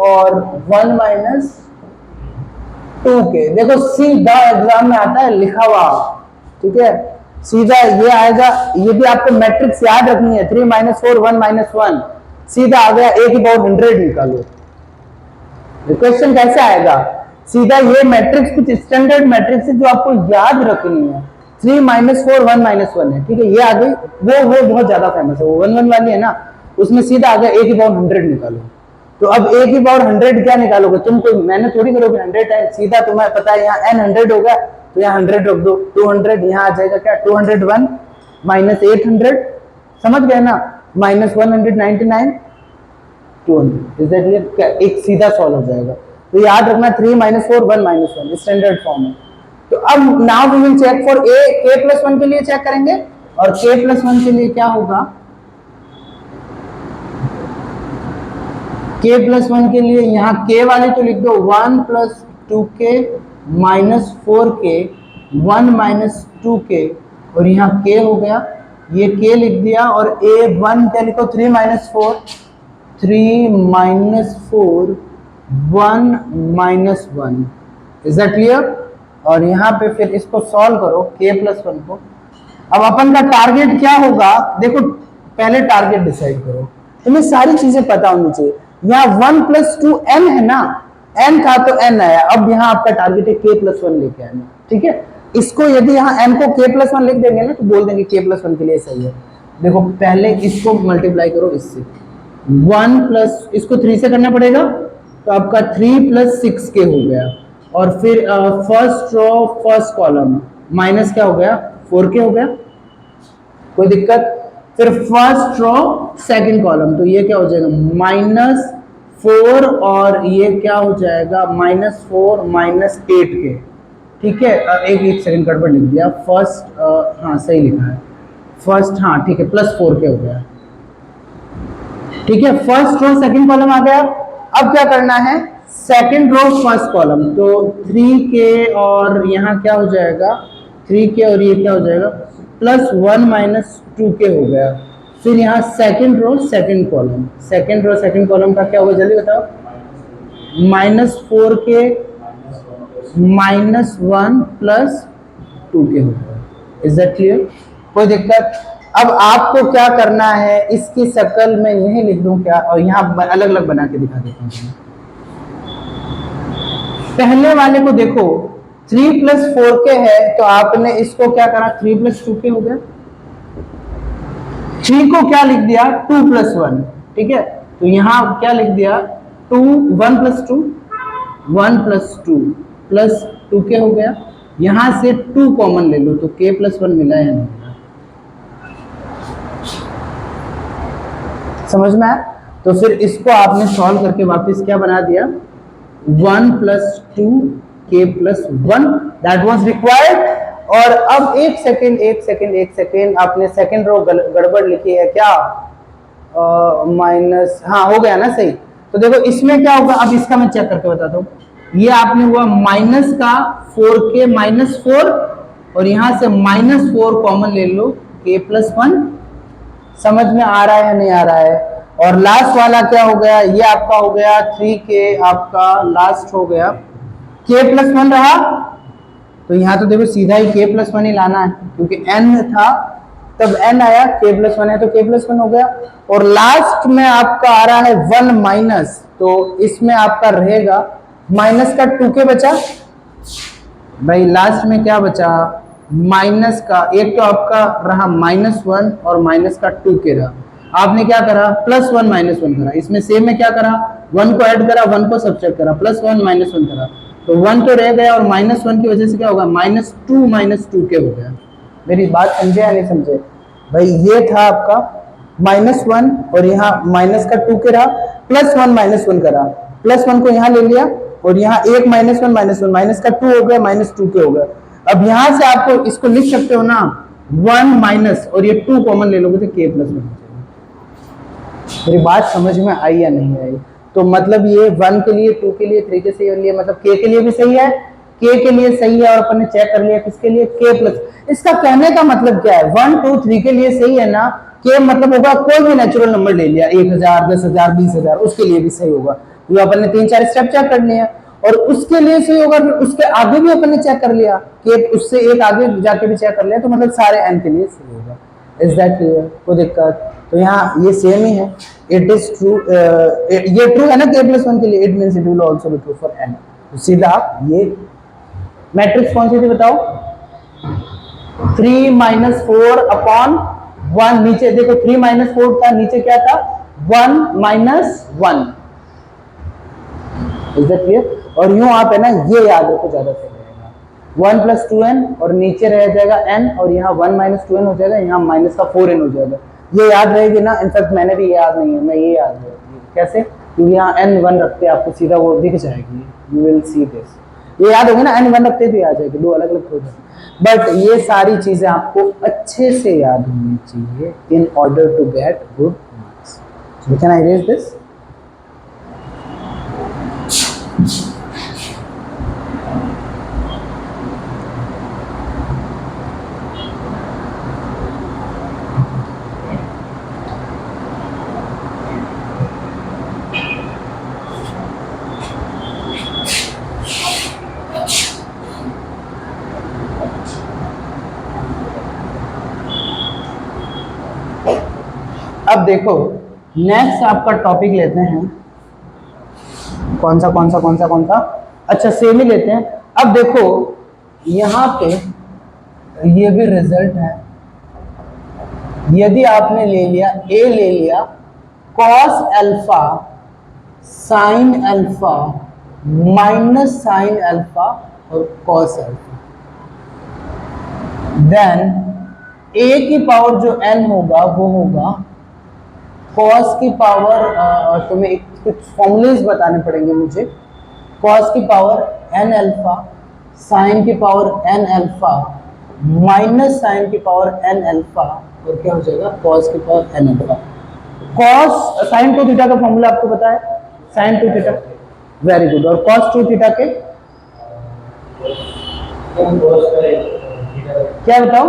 और 1 - 2k, देखो सीधा एग्जाम में आता है लिखा हुआ, ठीक है, सीधा ये आएगा, ये भी आपको मैट्रिक्स याद रखनी है, 3 -4 1 -1, सीधा आ गया a की पावर 100 निकालो। क्वेश्चन कैसे आएगा, सीधा ये मैट्रिक्स कुछ स्टैंडर्ड मैट्रिक्स है जो आपको याद रखनी है, 3 -4 1 -1 है, ठीक है, ये आ गई, वो बहुत ज्यादा फेमस है, वो 1 1 वाली है ना, उसमें सीधा आ गया a की पावर 100 निकालो। तो अब a की पावर 100 क्या निकालोगे तुम, कोई मेहनत थोड़ी करोगे, 100 टाइम, सीधा तुम्हें पता है यहाँ n 100 होगा, तो यहाँ 100 रख दो, 200 यहाँ आ जाएगा क्या, 201 -800, समझ गए ना, -199 200, इज दैट क्लियर, एक सीधा सॉल्व हो जाएगा। तो याद रखना 3 -4 1 -1 स्टैंडर्ड फॉर्म है। तो अब now we will check for a, k+1 के लिए चेक करेंगे, और k+1 के लिए क्या होगा, k+1 के लिए यहाँ k वाले तो लिख दो 1 + 2k -4k 1 - 2k, और यहाँ k हो गया, ये k लिख दिया, और a1 क्या लिखो, 3 - 4 3 - 4 1 - 1, इज दैट क्लियर। और यहाँ पे फिर इसको सॉल्व करो k+1 को। अब अपन का टारगेट क्या होगा, देखो पहले टारगेट डिसाइड करो, तुम्हें सारी चीजें पता होनी चाहिए। यहाँ 1 + 2n है ना, n था तो n आया, अब यहाँ आपका टारगेट है k+1 लेके आना, ठीक है। इसको यदि यहाँ n को k+1 लिख देंगे ना, तो बोल देंगे k+1 के लिए सही है। देखो पहले इसको मल्टीप्लाई करो इससे, 1 प्लस इसको 3 से करना पड़ेगा, तो आपका 3 + 6k हो गया, और फिर first row first column minus क्या हो गया, 4k हो गया, कोई दिक्कत। फिर फर्स्ट रो सेकंड कॉलम, तो ये क्या हो जाएगा, -4, और ये क्या हो जाएगा, -4 -8k, ठीक है। एक सेकंड गड़बड़ लिख दिया, फर्स्ट हाँ सही लिखा है, फर्स्ट, हाँ ठीक है, +4k हो गया, ठीक है, फर्स्ट रो सेकंड कॉलम आ गया। अब क्या करना है, सेकंड रो फर्स्ट कॉलम, तो 3k और यहाँ क्या हो जाएगा, 3k और ये क्या हो जाएगा, +1 - 2k हो गया। फिर यहाँ second row second column, second row second column का क्या होगा जल्दी बताओ, -4k -1 + 2k होगा। इज दैट क्लियर, कोई दिक्कत? अब आपको क्या करना है, इसकी शक्ल में यही लिख दूं क्या, और यहाँ अलग अलग बना के दिखा देता हूँ। पहले वाले को देखो, 3 + 4k है, तो आपने इसको क्या करा, 3 + 2k हो गया। 3 को क्या लिख दिया, 2 + 1, ठीक है, तो यहाँ क्या लिख दिया, 2 1 + 2 1 + 2 + 2k हो गया। यहां से 2 कॉमन ले लो, तो k + 1 मिला है, नहीं समझ में आया? तो फिर इसको आपने सॉल्व करके वापस क्या बना दिया, 1 + 2k + 1 दैट वाज रिक्वायर्ड। और अब एक सेकेंड आपने सेकेंड रो गड़बड़ लिखी है क्या, माइनस, हाँ हो गया ना सही। तो देखो इसमें क्या होगा, अब इसका मैं चेक करके बताता हूँ। ये आपने हुआ माइनस का 4k -4, और यहां से -4 कॉमन ले लो, k + 1, समझ में आ रहा है या नहीं आ रहा है? और लास्ट वाला क्या हो गया, ये आपका हो गया 3k, आपका लास्ट हो गया k + 1 रहा। तो यहाँ तो देखो सीधा ही k + 1 ही लाना है, क्योंकि n था तब n आया, k + 1 है तो k + 1 हो गया। और लास्ट में आपका आ रहा है 1 माइनस, तो इसमें आपका रहेगा माइनस का 2k बचा भाई, लास्ट में क्या बचा, माइनस का, एक तो आपका रहा -1 और माइनस का 2k रहा। आपने क्या करा, +1 - 1 करा, इसमें सेम में क्या करा, 1 को ऐड करा, 1 को सब्ट्रैक्ट करा, +1 - 1 करा, तो 1 तो रह गया, और -1 की वजह से क्या होगा, -2 - 2k हो गया। मेरी बात समझे या नहीं समझे भाई? ये था आपका -1, और यहाँ माइनस का 2k रहा, +1 - 1 करा, +1 को यहाँ ले लिया, और यहाँ एक -1 - 1 माइनस का 2 हो गया, -2k हो गया। अब यहाँ से आपको इसको लिख सकते हो ना, 1 माइनस, और ये 2 कॉमन ले लोगे तो k + 1 हो जाएगा। मेरी बात समझ में आई या नहीं आई? तो मतलब ये 1 के लिए, 2 के लिए, 3 के लिए, मतलब k के लिए भी सही है, k के लिए सही है, और अपन ने चेक कर लिया किसके लिए, k+। इसका कहने का मतलब क्या है, 1 2 3 के लिए सही है ना, k मतलब होगा कोई भी नेचुरल नंबर ले लिया, 1000 10,000 20,000, उसके लिए भी सही होगा, तो अपन ने 3-4 स्टेप चेक कर लिया। और उसके लिए सही होगा, फिर उसके आगे भी अपन ने चेक कर लिया, कि उससे एक आगे जाके भी चेक कर लिया, तो मतलब सारे n के लिए सही होगा। इज दैट क्लियर, कोई दिक्कत? तो यहाँ ये सेम ही है, इट इज ट्रू, ये ट्रू है ना k + 1 के लिए, it means it will also be true for n। तो सीधा आप ये मैट्रिक्स कौन सी थी बताओ, 3 - 4 अपॉन 1, नीचे देखो 3 - 4 था, नीचे क्या था, 1 - 1। Is that clear? और यूं आप है ना ये याद रखो, ज्यादा सही रहेगा, 1 + 2n, और नीचे रह जाएगा n, और यहाँ 1 - 2n हो जाएगा, यहाँ माइनस का 4n हो जाएगा। ये याद रहेगी ना, इनफैक्ट मैंने भी याद नहीं है, मैं ये याद रहेगी कैसे, क्योंकि यहाँ n1 रखते हैं, आपको सीधा वो दिख जाएगी, यू विल सी दिस, ये याद होगा ना, n1 रखते भी आ जाएगी, दो अलग अलग प्रोजेक्ट। बट ये सारी चीजें आपको अच्छे से याद होनी चाहिए in order to get good marks. So can I erase this? अब देखो नेक्स्ट आपका टॉपिक लेते हैं, कौन सा, अच्छा सेम ही लेते हैं। अब देखो यहाँ पे ये भी रिजल्ट है, यदि आपने ले लिया a ले लिया cos alpha sin alpha minus sin alpha और cos अल्फा, देन a की पावर जो n होगा वो होगा cos की पावर, तुम्हें कुछ फॉर्मूलेज बताने पड़ेंगे मुझे, cos की पावर n अल्फा, sin की power n alpha minus sin की पावर n अल्फा और क्या हो जाएगा कॉस की power N alpha. Cos sine 2 theta का फॉर्मूला आपको पता है, साइन 2 थीटा, वेरी गुड। और कॉस 2 थीटा के क्या बताओ,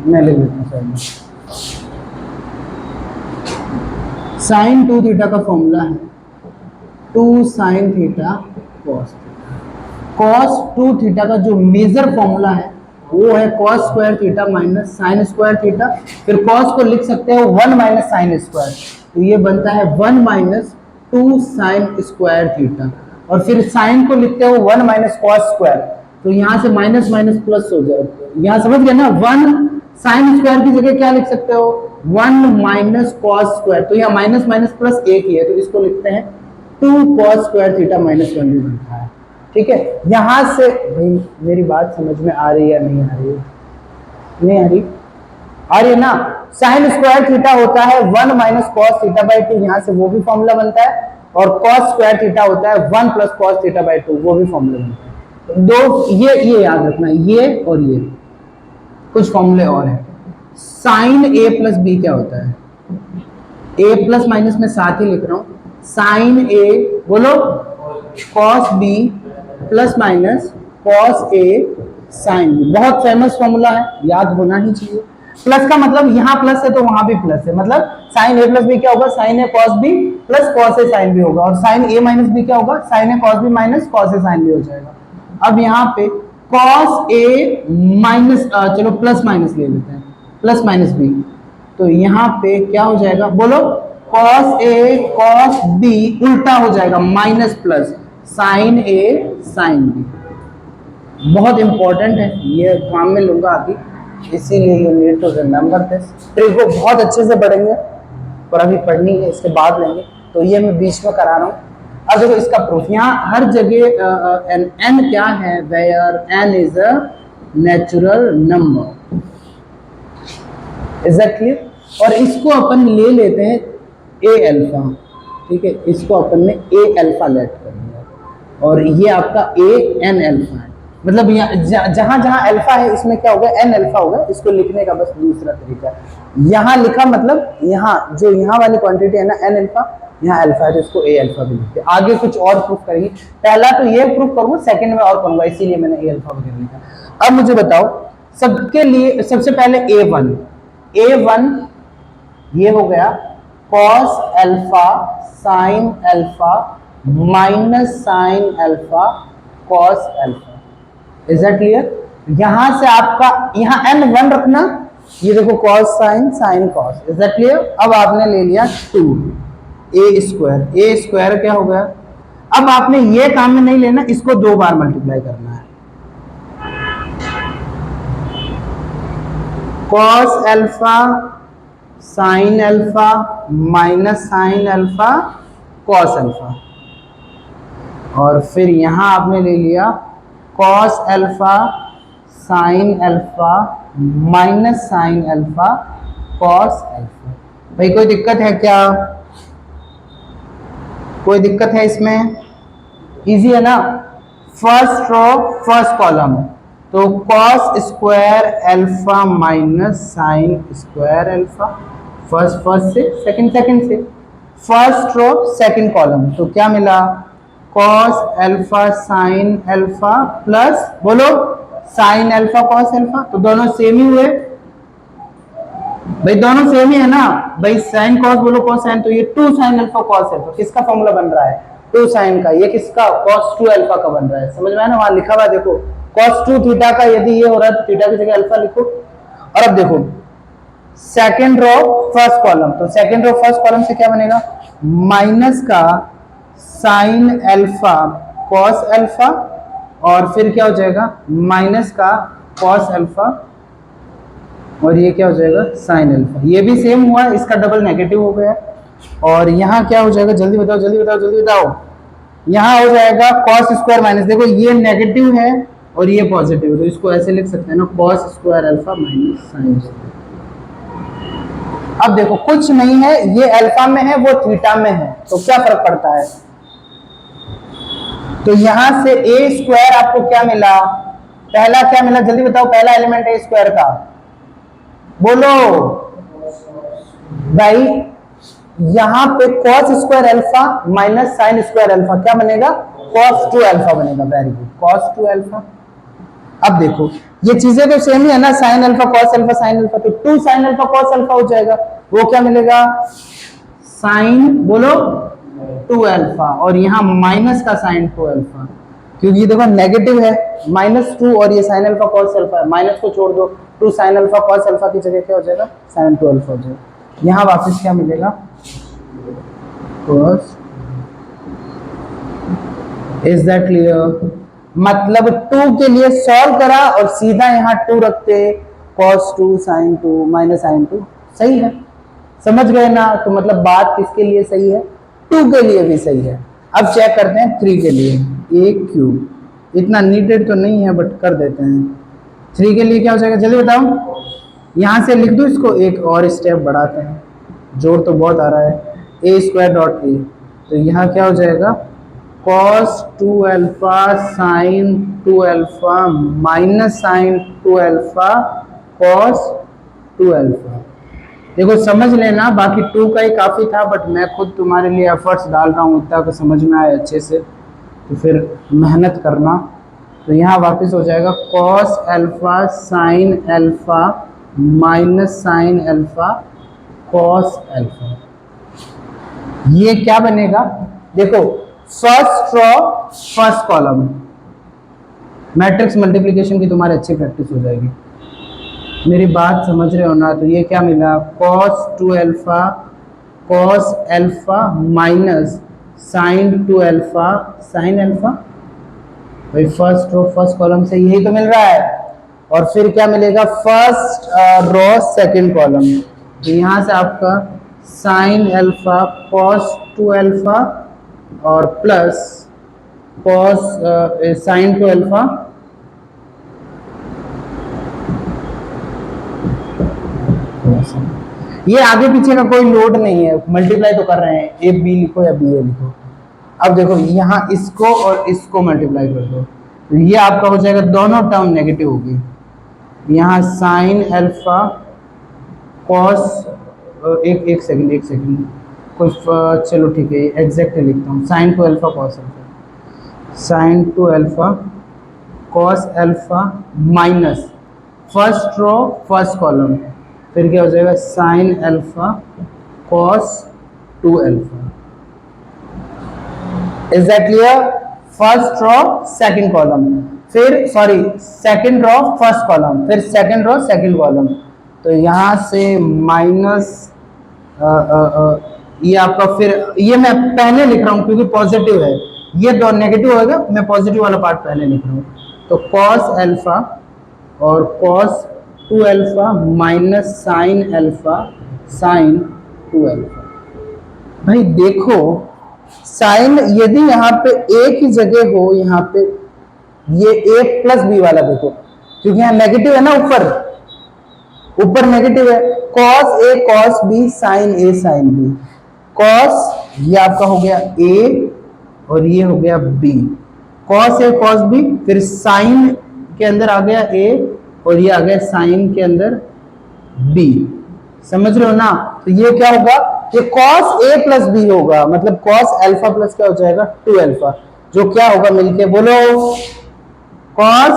मैं लिख देता हूँ साइन 2 थीटा का फॉर्मूला है 2 sine theta cos theta. Cos 2 theta का जो मेजर फॉर्मूला है वो है cos square theta minus sine square theta. फिर कॉस को लिख सकते हो 1 माइनस साइन स्क्वायर, तो ये बनता है 1 माइनस 2 साइन स्क्वायर थीटा। और फिर साइन को लिखते हो 1 माइनस कॉस स्क्वायर, तो यहाँ से माइनस माइनस प्लस हो जाएगा। यहाँ समझ गए ना, 1 साइन स्क्वायर की जगह क्या लिख सकते हो 1 माइनस कॉस स्क्वायर, तो यहाँ माइनस माइनस प्लस एक ही है, तो इसको लिखते हैं 2 कॉस स्क्वायर थीटा माइनस 1 भी बनता है। ठीक है, यहां से भाई मेरी बात समझ में आ रही है नहीं आ रही है, नहीं आ रही, आ रही है ना। साइन स्क्वायर थीटा होता है 1 माइनस कॉस थीटा बाई 2, यहां से वो भी फॉर्मूला बनता है। और कॉस स्क्वायर थीटा होता है 1 प्लस कॉस थीटा बाई 2, वो भी फॉर्मूला बनता है। तो दो ये याद रखना, ये और ये कुछ फॉर्मूले और हैं। साइन ए प्लस बी क्या होता है, ए प्लस माइनस में साथ ही लिख रहा हूं, साइन ए बोलो cos b plus minus cos a sine B, बहुत फेमस फॉर्मूला है, याद होना ही चाहिए। प्लस का मतलब यहाँ प्लस है तो वहां भी प्लस है, मतलब साइन ए प्लस बी क्या होगा, sign A cos b plus cos a sine B होगा। और साइन ए माइनस बी क्या होगा, sign A cos B minus cos a sine B हो जाएगा। अब यहाँ पे कॉस ए माइनस चलो प्लस माइनस ले लेते हैं, प्लस माइनस बी, तो यहाँ पे क्या हो जाएगा बोलो, कॉस ए कॉस बी उल्टा हो जाएगा minus plus sine A sine B. बहुत इंपॉर्टेंट है, ये काम में लूंगा आगे, इसीलिए you need to remember this. Trick को बहुत अच्छे से पढ़ेंगे, पर अभी पढ़नी है इसके बाद लेंगे, तो ये मैं बीच में करा रहा हूँ। अब देखो इसका प्रूफ, यहाँ हर जगह एन क्या है, where N is a natural number, is that clear. और इसको अपन ले लेते हैं ए अल्फा, ठीक है, इसको अपन ने ए अल्फा लेट कर लिया, और ये आपका ए एन अल्फा है, मतलब जहां जहां अल्फा है इसमें क्या होगा, एन अल्फा होगा। इसको लिखने का बस दूसरा तरीका, यहाँ लिखा मतलब यहाँ जो यहाँ वाली क्वांटिटी है ना एन अल्फा, यहाँ अल्फा है तो इसको ए अल्फा भी लिखते हैं। आगे कुछ और प्रूफ करेंगे, पहला तो ये प्रूफ करूंगा, सेकंड में और करूंगा, इसीलिए मैंने ए अल्फा वगैरह लिखा। अब मुझे बताओ सबके लिए सबसे पहले ए1 ये हो गया cos alpha sine alpha minus sign alpha cos alpha, is that clear. यहां से आपका यहाँ n1 रखना, ये देखो cos sine sine cos, is that clear. अब आपने ले लिया 2 ए स्क्वायर क्या हो गया। अब आपने ये काम में नहीं लेना, इसको 2 बार मल्टीप्लाई करना है, cos alpha sine alpha minus sign alpha cos alpha, और फिर यहां आपने ले लिया cos alpha sine alpha minus sign alpha cos alpha. भाई कोई दिक्कत है क्या, कोई दिक्कत है इसमें, इजी है ना। फर्स्ट रो फर्स्ट कॉलम, तो cos square alpha minus sine square alpha, first से सेकंड से, फर्स्ट रो सेकंड कॉलम, तो क्या मिला cos alpha sine alpha plus बोलो साइन अल्फा कॉस अल्फा, तो दोनों सेम ही हुए भाई, दोनों सेम ही है ना भाई, साइन कॉस बोलो कॉस साइन, तो ये 2 साइन अल्फा कॉस अल्फा, किसका फॉर्मूला बन रहा है 2 साइन का, ये किसका कॉस 2 अल्फा का बन रहा है, समझ में आया ना, वहां लिखा हुआ देखो कॉस 2 थीटा का, यदि ये हो रहा है तो थीटा की जगह अल्फा लिखो। और अब देखो सेकंड रो फर्स्ट कॉलम, तो सेकंड रो फर्स्ट कॉलम से क्या बनेगा, माइनस का साइन अल्फा कॉस अल्फा, और फिर क्या हो जाएगा माइनस का कॉस अल्फा, और ये क्या हो जाएगा साइन अल्फा, ये भी सेम हुआ, इसका डबल नेगेटिव हो गया। और यहाँ क्या हो जाएगा, जल्दी बताओ जल्दी बताओ जल्दी बताओ, यहाँ हो जाएगा कॉस स्क्वायर माइनस, देखो ये नेगेटिव है और ये पॉजिटिव, तो इसको ऐसे लिख सकते हैं ना cos square alpha minus sine square. अब देखो कुछ नहीं है, ये अल्फा में है वो थीटा में है, तो क्या फर्क पड़ता है, तो यहां से ए स्क्वायर आपको क्या मिला पहला क्या मिला जल्दी बताओ, पहला एलिमेंट है स्क्वायर का, बोलो भाई। यहां पे cos square alpha minus sine square alpha क्या बनेगा, cos 2 अल्फा बनेगा। Very good, cos 2 alpha. अब देखो ये चीजें तो सेम ही है ना, sine alpha cos alpha sine alpha, तो 2 साइन अल्फा cos अल्फा हो जाएगा। वो क्या मिलेगा, साइन बोलो 2 अल्फा, और यहाँ माइनस का साइन 2 अल्फा, क्योंकि ये देखो नेगेटिव है, -2 और ये साइन अल्फा cos अल्फा है, माइनस को छोड़ दो, 2 साइन अल्फा cos अल्फा की जगह क्या हो जाएगा, साइन 2 अल्फा हो जाएगा। यहाँ वापस क्या मिलेगा, cos। Is that clear? मतलब 2 के लिए सॉल्व करा और सीधा यहाँ 2 रखते, cos 2 sin 2 माइनस sin 2, सही है, समझ गए ना? तो मतलब बात किसके लिए सही है, 2 के लिए भी सही है। अब चेक करते हैं 3 के लिए, a क्यूब, इतना नीडेड तो नहीं है बट कर देते हैं। 3 के लिए क्या हो जाएगा जल्दी बताओ, यहाँ से लिख दो इसको, एक और स्टेप बढ़ाते हैं, जोड़ तो बहुत आ रहा है, a स्क्वायर डॉट a, तो यहाँ क्या हो जाएगा, cos 2 alpha sin 2 alpha minus sin 2 alpha cos 2 alpha. देखो समझ लेना, बाकी 2 का ही काफ़ी था, बट मैं खुद तुम्हारे लिए एफर्ट्स डाल रहा हूँ इतना को समझ में आए अच्छे से, तो फिर मेहनत करना। तो यहाँ वापस हो जाएगा cos alpha sin alpha minus sin alpha cos alpha. ये क्या बनेगा, देखो first row first column, matrix multiplication की तुम्हारी अच्छी प्रैक्टिस हो जाएगी, मेरी बात समझ रहे हो ना? तो ये क्या मिला, cos 2 alpha cos alpha minus sin 2 alpha sin alpha, भाई फर्स्ट रो फर्स्ट कॉलम से यही तो मिल रहा है। और फिर क्या मिलेगा, फर्स्ट रो सेकंड कॉलम, तो यहाँ से आपका sin अल्फा cos 2 अल्फा और प्लस cos sin 2 अल्फा ये आगे पीछे का कोई लोड नहीं है, मल्टीप्लाई तो कर रहे हैं, ए बी लिखो या बी ए लिखो। अब देखो यहाँ इसको और इसको मल्टीप्लाई कर दो, तो ये आपका हो जाएगा, दोनों टर्म नेगेटिव होगी। यहाँ साइन अल्फा कॉस, एक सेकंड कोई चलो ठीक है एग्जैक्ट लिखता हूँ, sine 2 alpha cos alpha, sine 2 alpha cos alpha minus first row first column, फिर क्या हो जाएगा, sine alpha cos 2 alpha. Is that clear? First row second column, फिर sorry second row first column, फिर सेकंड रो सेकंड कॉलम, तो यहाँ से minus ये आपका, फिर ये मैं पहले लिख रहा हूँ क्योंकि पॉजिटिव है, ये दो नेगेटिव होगा, मैं पॉजिटिव वाला पार्ट पहले लिख रहा हूँ, तो कॉस अल्फा और cos 2 alpha minus sine alpha sine 2 alpha. भाई देखो साइन यदि यहाँ पे ए की जगह हो, यहाँ पे ये a प्लस बी वाला देखो, क्योंकि यहाँ नेगेटिव है ना, ऊपर नेगेटिव है, cos a cos b sin a sin b, cos ये आपका हो गया a और ये हो गया b, cos a cos b, फिर sin के अंदर आ गया a और ये आ गया sin के अंदर b, समझ रहे हो ना? तो ये क्या होगा, ये cos a प्लस b होगा, मतलब cos अल्फा प्लस क्या हो जाएगा 2 अल्फा, जो क्या होगा मिलके बोलो, cos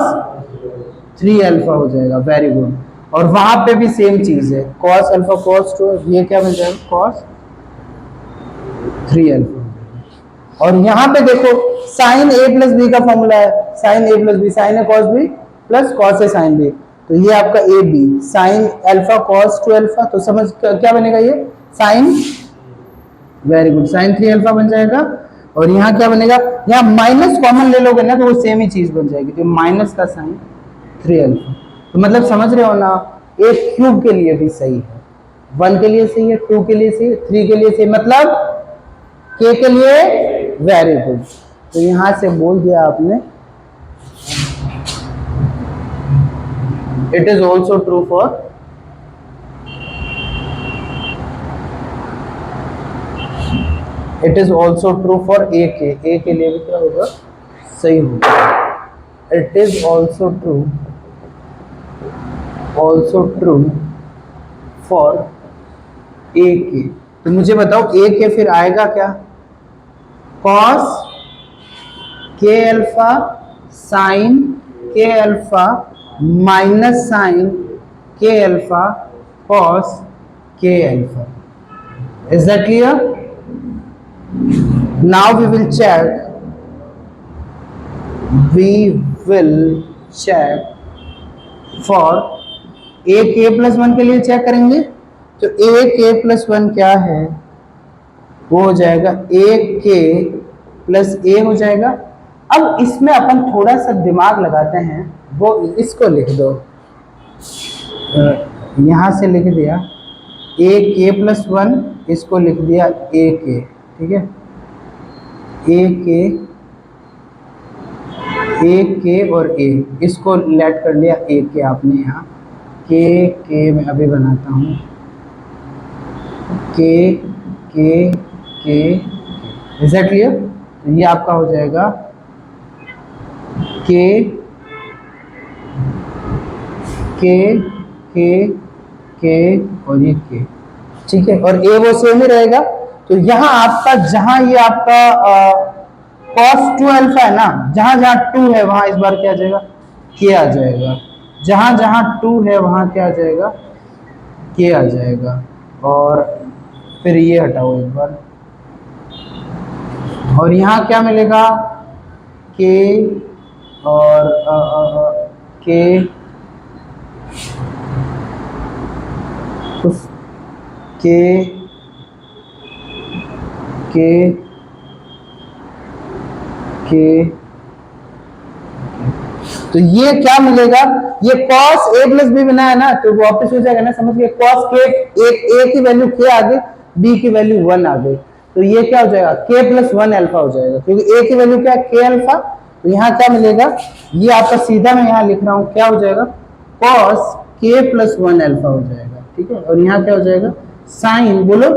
3 अल्फा हो जाएगा। वेरी गुड, और वहां पे भी सेम चीज है, cos अल्फा cos 2, ये क्या मिल जाएगा, cos 3 अल्फा। और यहाँ पे देखो sin a प्लस बी का फॉर्मूला है, sin a plus B sin a cos b plus cos a sin b, तो ये आपका A B sin alpha cos 2 alpha, तो समझ क्या बनेगा, ये sin, very good, sin 3 alpha बन जाएगा। और यहाँ क्या बनेगा, यहाँ माइनस कॉमन ले लोगे ना तो वो सेम ही चीज बन जाएगी, तो माइनस का sin 3 अल्फा। तो मतलब समझ रहे हो ना, एक क्यूब के लिए भी सही है, 1 के लिए सही है, 2 के लिए सही है, 3 के लिए सही, मतलब k के लिए, वेरी गुड। तो यहां से बोल दिया आपने, it is also true for, it is also true for a के लिए भी क्या होगा, सही होगा। It is also true for a के। तो मुझे बताओ ए के फिर आएगा क्या, कॉस के अल्फा साइन के अल्फा माइनस साइन के अल्फा कॉस के alpha. Is that clear? Now we will check for a k plus 1 के लिए चेक करेंगे। तो a k plus 1 क्या है, वो हो जाएगा a k plus a हो जाएगा। अब इसमें अपन थोड़ा सा दिमाग लगाते हैं, वो इसको लिख दो, यहां से लिख दिया a k plus 1, इसको लिख दिया a k, ठीक है, ए के और ए, इसको लेट कर लिया ए के आपने यहाँ, के मैं अभी बनाता हूँ, के इज दैट क्लियर? ये आपका हो जाएगा के और ये के, ठीक है, और ए वो सेम ही रहेगा। तो यहाँ आपका जहां ये आपका cos 2 अल्फा है ना, जहां जहां 2 है वहां इस बार क्या आ जाएगा, के आ जाएगा, जहां जहां 2 है वहां क्या आ जाएगा, के आ जाएगा। और फिर ये हटाओ एक बार, और यहाँ क्या मिलेगा, के और के तो ये क्या मिलेगा, ये cos a प्लस बी बना है ना, तो वापस हो जाएगा ना, समझ गए, cos k, a की वैल्यू k आ गई, b की वैल्यू 1 आ गई, तो ये क्या हो जाएगा, k प्लस 1 अल्फा हो जाएगा, क्योंकि a की वैल्यू क्या है, k अल्फा। तो यहाँ क्या मिलेगा, ये आपका सीधा मैं यहाँ लिख रहा हूँ, क्या हो जाएगा, cos k प्लस 1 अल्फा हो जाएगा, ठीक है, और यहाँ क्या हो जाएगा, साइन बोलो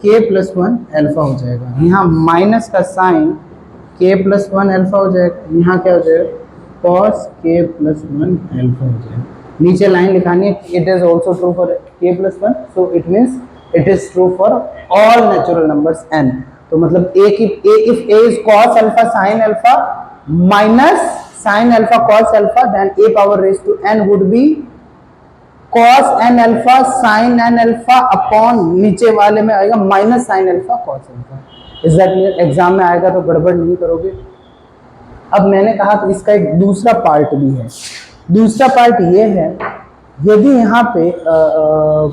k प्लस 1 अल्फा हो जाएगा, यहाँ माइनस का साइन k प्लस 1 अल्फा हो जाएगा, यहाँ क्या हो जाएगा, cos k प्लस 1 अल्फा हो जाएगा। नीचे लाइन लिखानी है, it is also true for k plus 1, so it means it is true for all natural numbers n। तो मतलब if a is cos alpha sin alpha minus sin alpha cos alpha, then a power raise to n would be cos n alpha sin n alpha upon नीचे वाले में आएगा minus sin alpha cos alpha. Is that clear? Exam में आएगा तो गड़बड़ नहीं करोगे। अब मैंने कहा तो इसका एक दूसरा पार्ट भी है। दूसरा पार्ट ये है, यदि यहाँ पे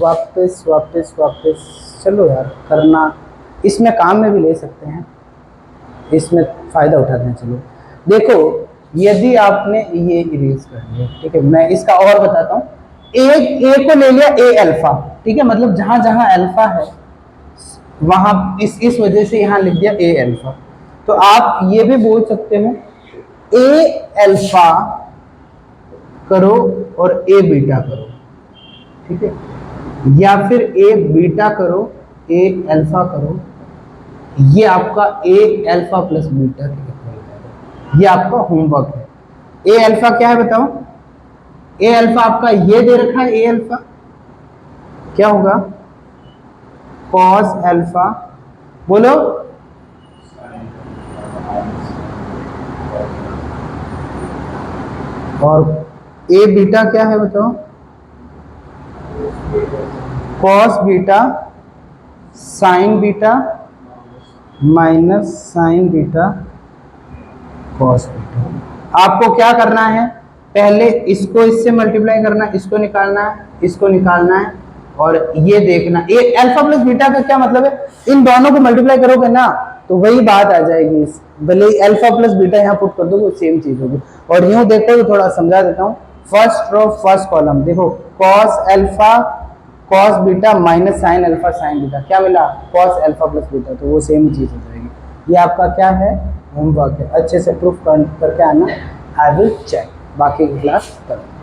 वापस चलो यार करना, इसमें काम में भी ले सकते हैं, इसमें फ़ायदा उठाते हैं। चलो देखो, यदि आपने ये इरेज कर लिया, ठीक है, मैं इसका और बताता हूँ। ए को ले लिया ए अल्फा, ठीक है, मतलब जहाँ जहाँ अल्फा है वहाँ इस वजह से यहाँ लिख दिया ए अल्फा। तो आप ये भी बोल सकते हो ए अल्फा करो और ए बीटा करो, ठीक है, या फिर ए बीटा करो ए अल्फा करो, ये आपका ए अल्फा प्लस बीटा, ये आपका होमवर्क है। ए अल्फा क्या है बताओ, ए अल्फा आपका ये दे रखा है, ए अल्फा क्या होगा, कॉस अल्फा, बोलो और ए बीटा क्या है बताओ, cos beta sine beta minus sign beta cos beta. आपको क्या करना है, पहले इसको इससे मल्टीप्लाई करना है, इसको निकालना है, इसको निकालना है, और ये देखना ए अल्फा प्लस बीटा का क्या मतलब है, इन दोनों को मल्टीप्लाई करोगे ना तो वही बात आ जाएगी, भले अल्फा प्लस बीटा यहाँ पुट कर दोगे सेम चीज होगी। और यूं देखो तो थोड़ा समझा देता हूँ, फर्स्ट रो फर्स्ट कॉलम देखो, cos alpha cos beta minus sine alpha sign beta, क्या मिला, कॉस अल्फा प्लस बीटा, तो वो सेम चीज हो जाएगी। ये आपका क्या है, होमवर्क है, अच्छे से प्रूफ करके आना। आई विल चेक, बाकी की क्लास करो।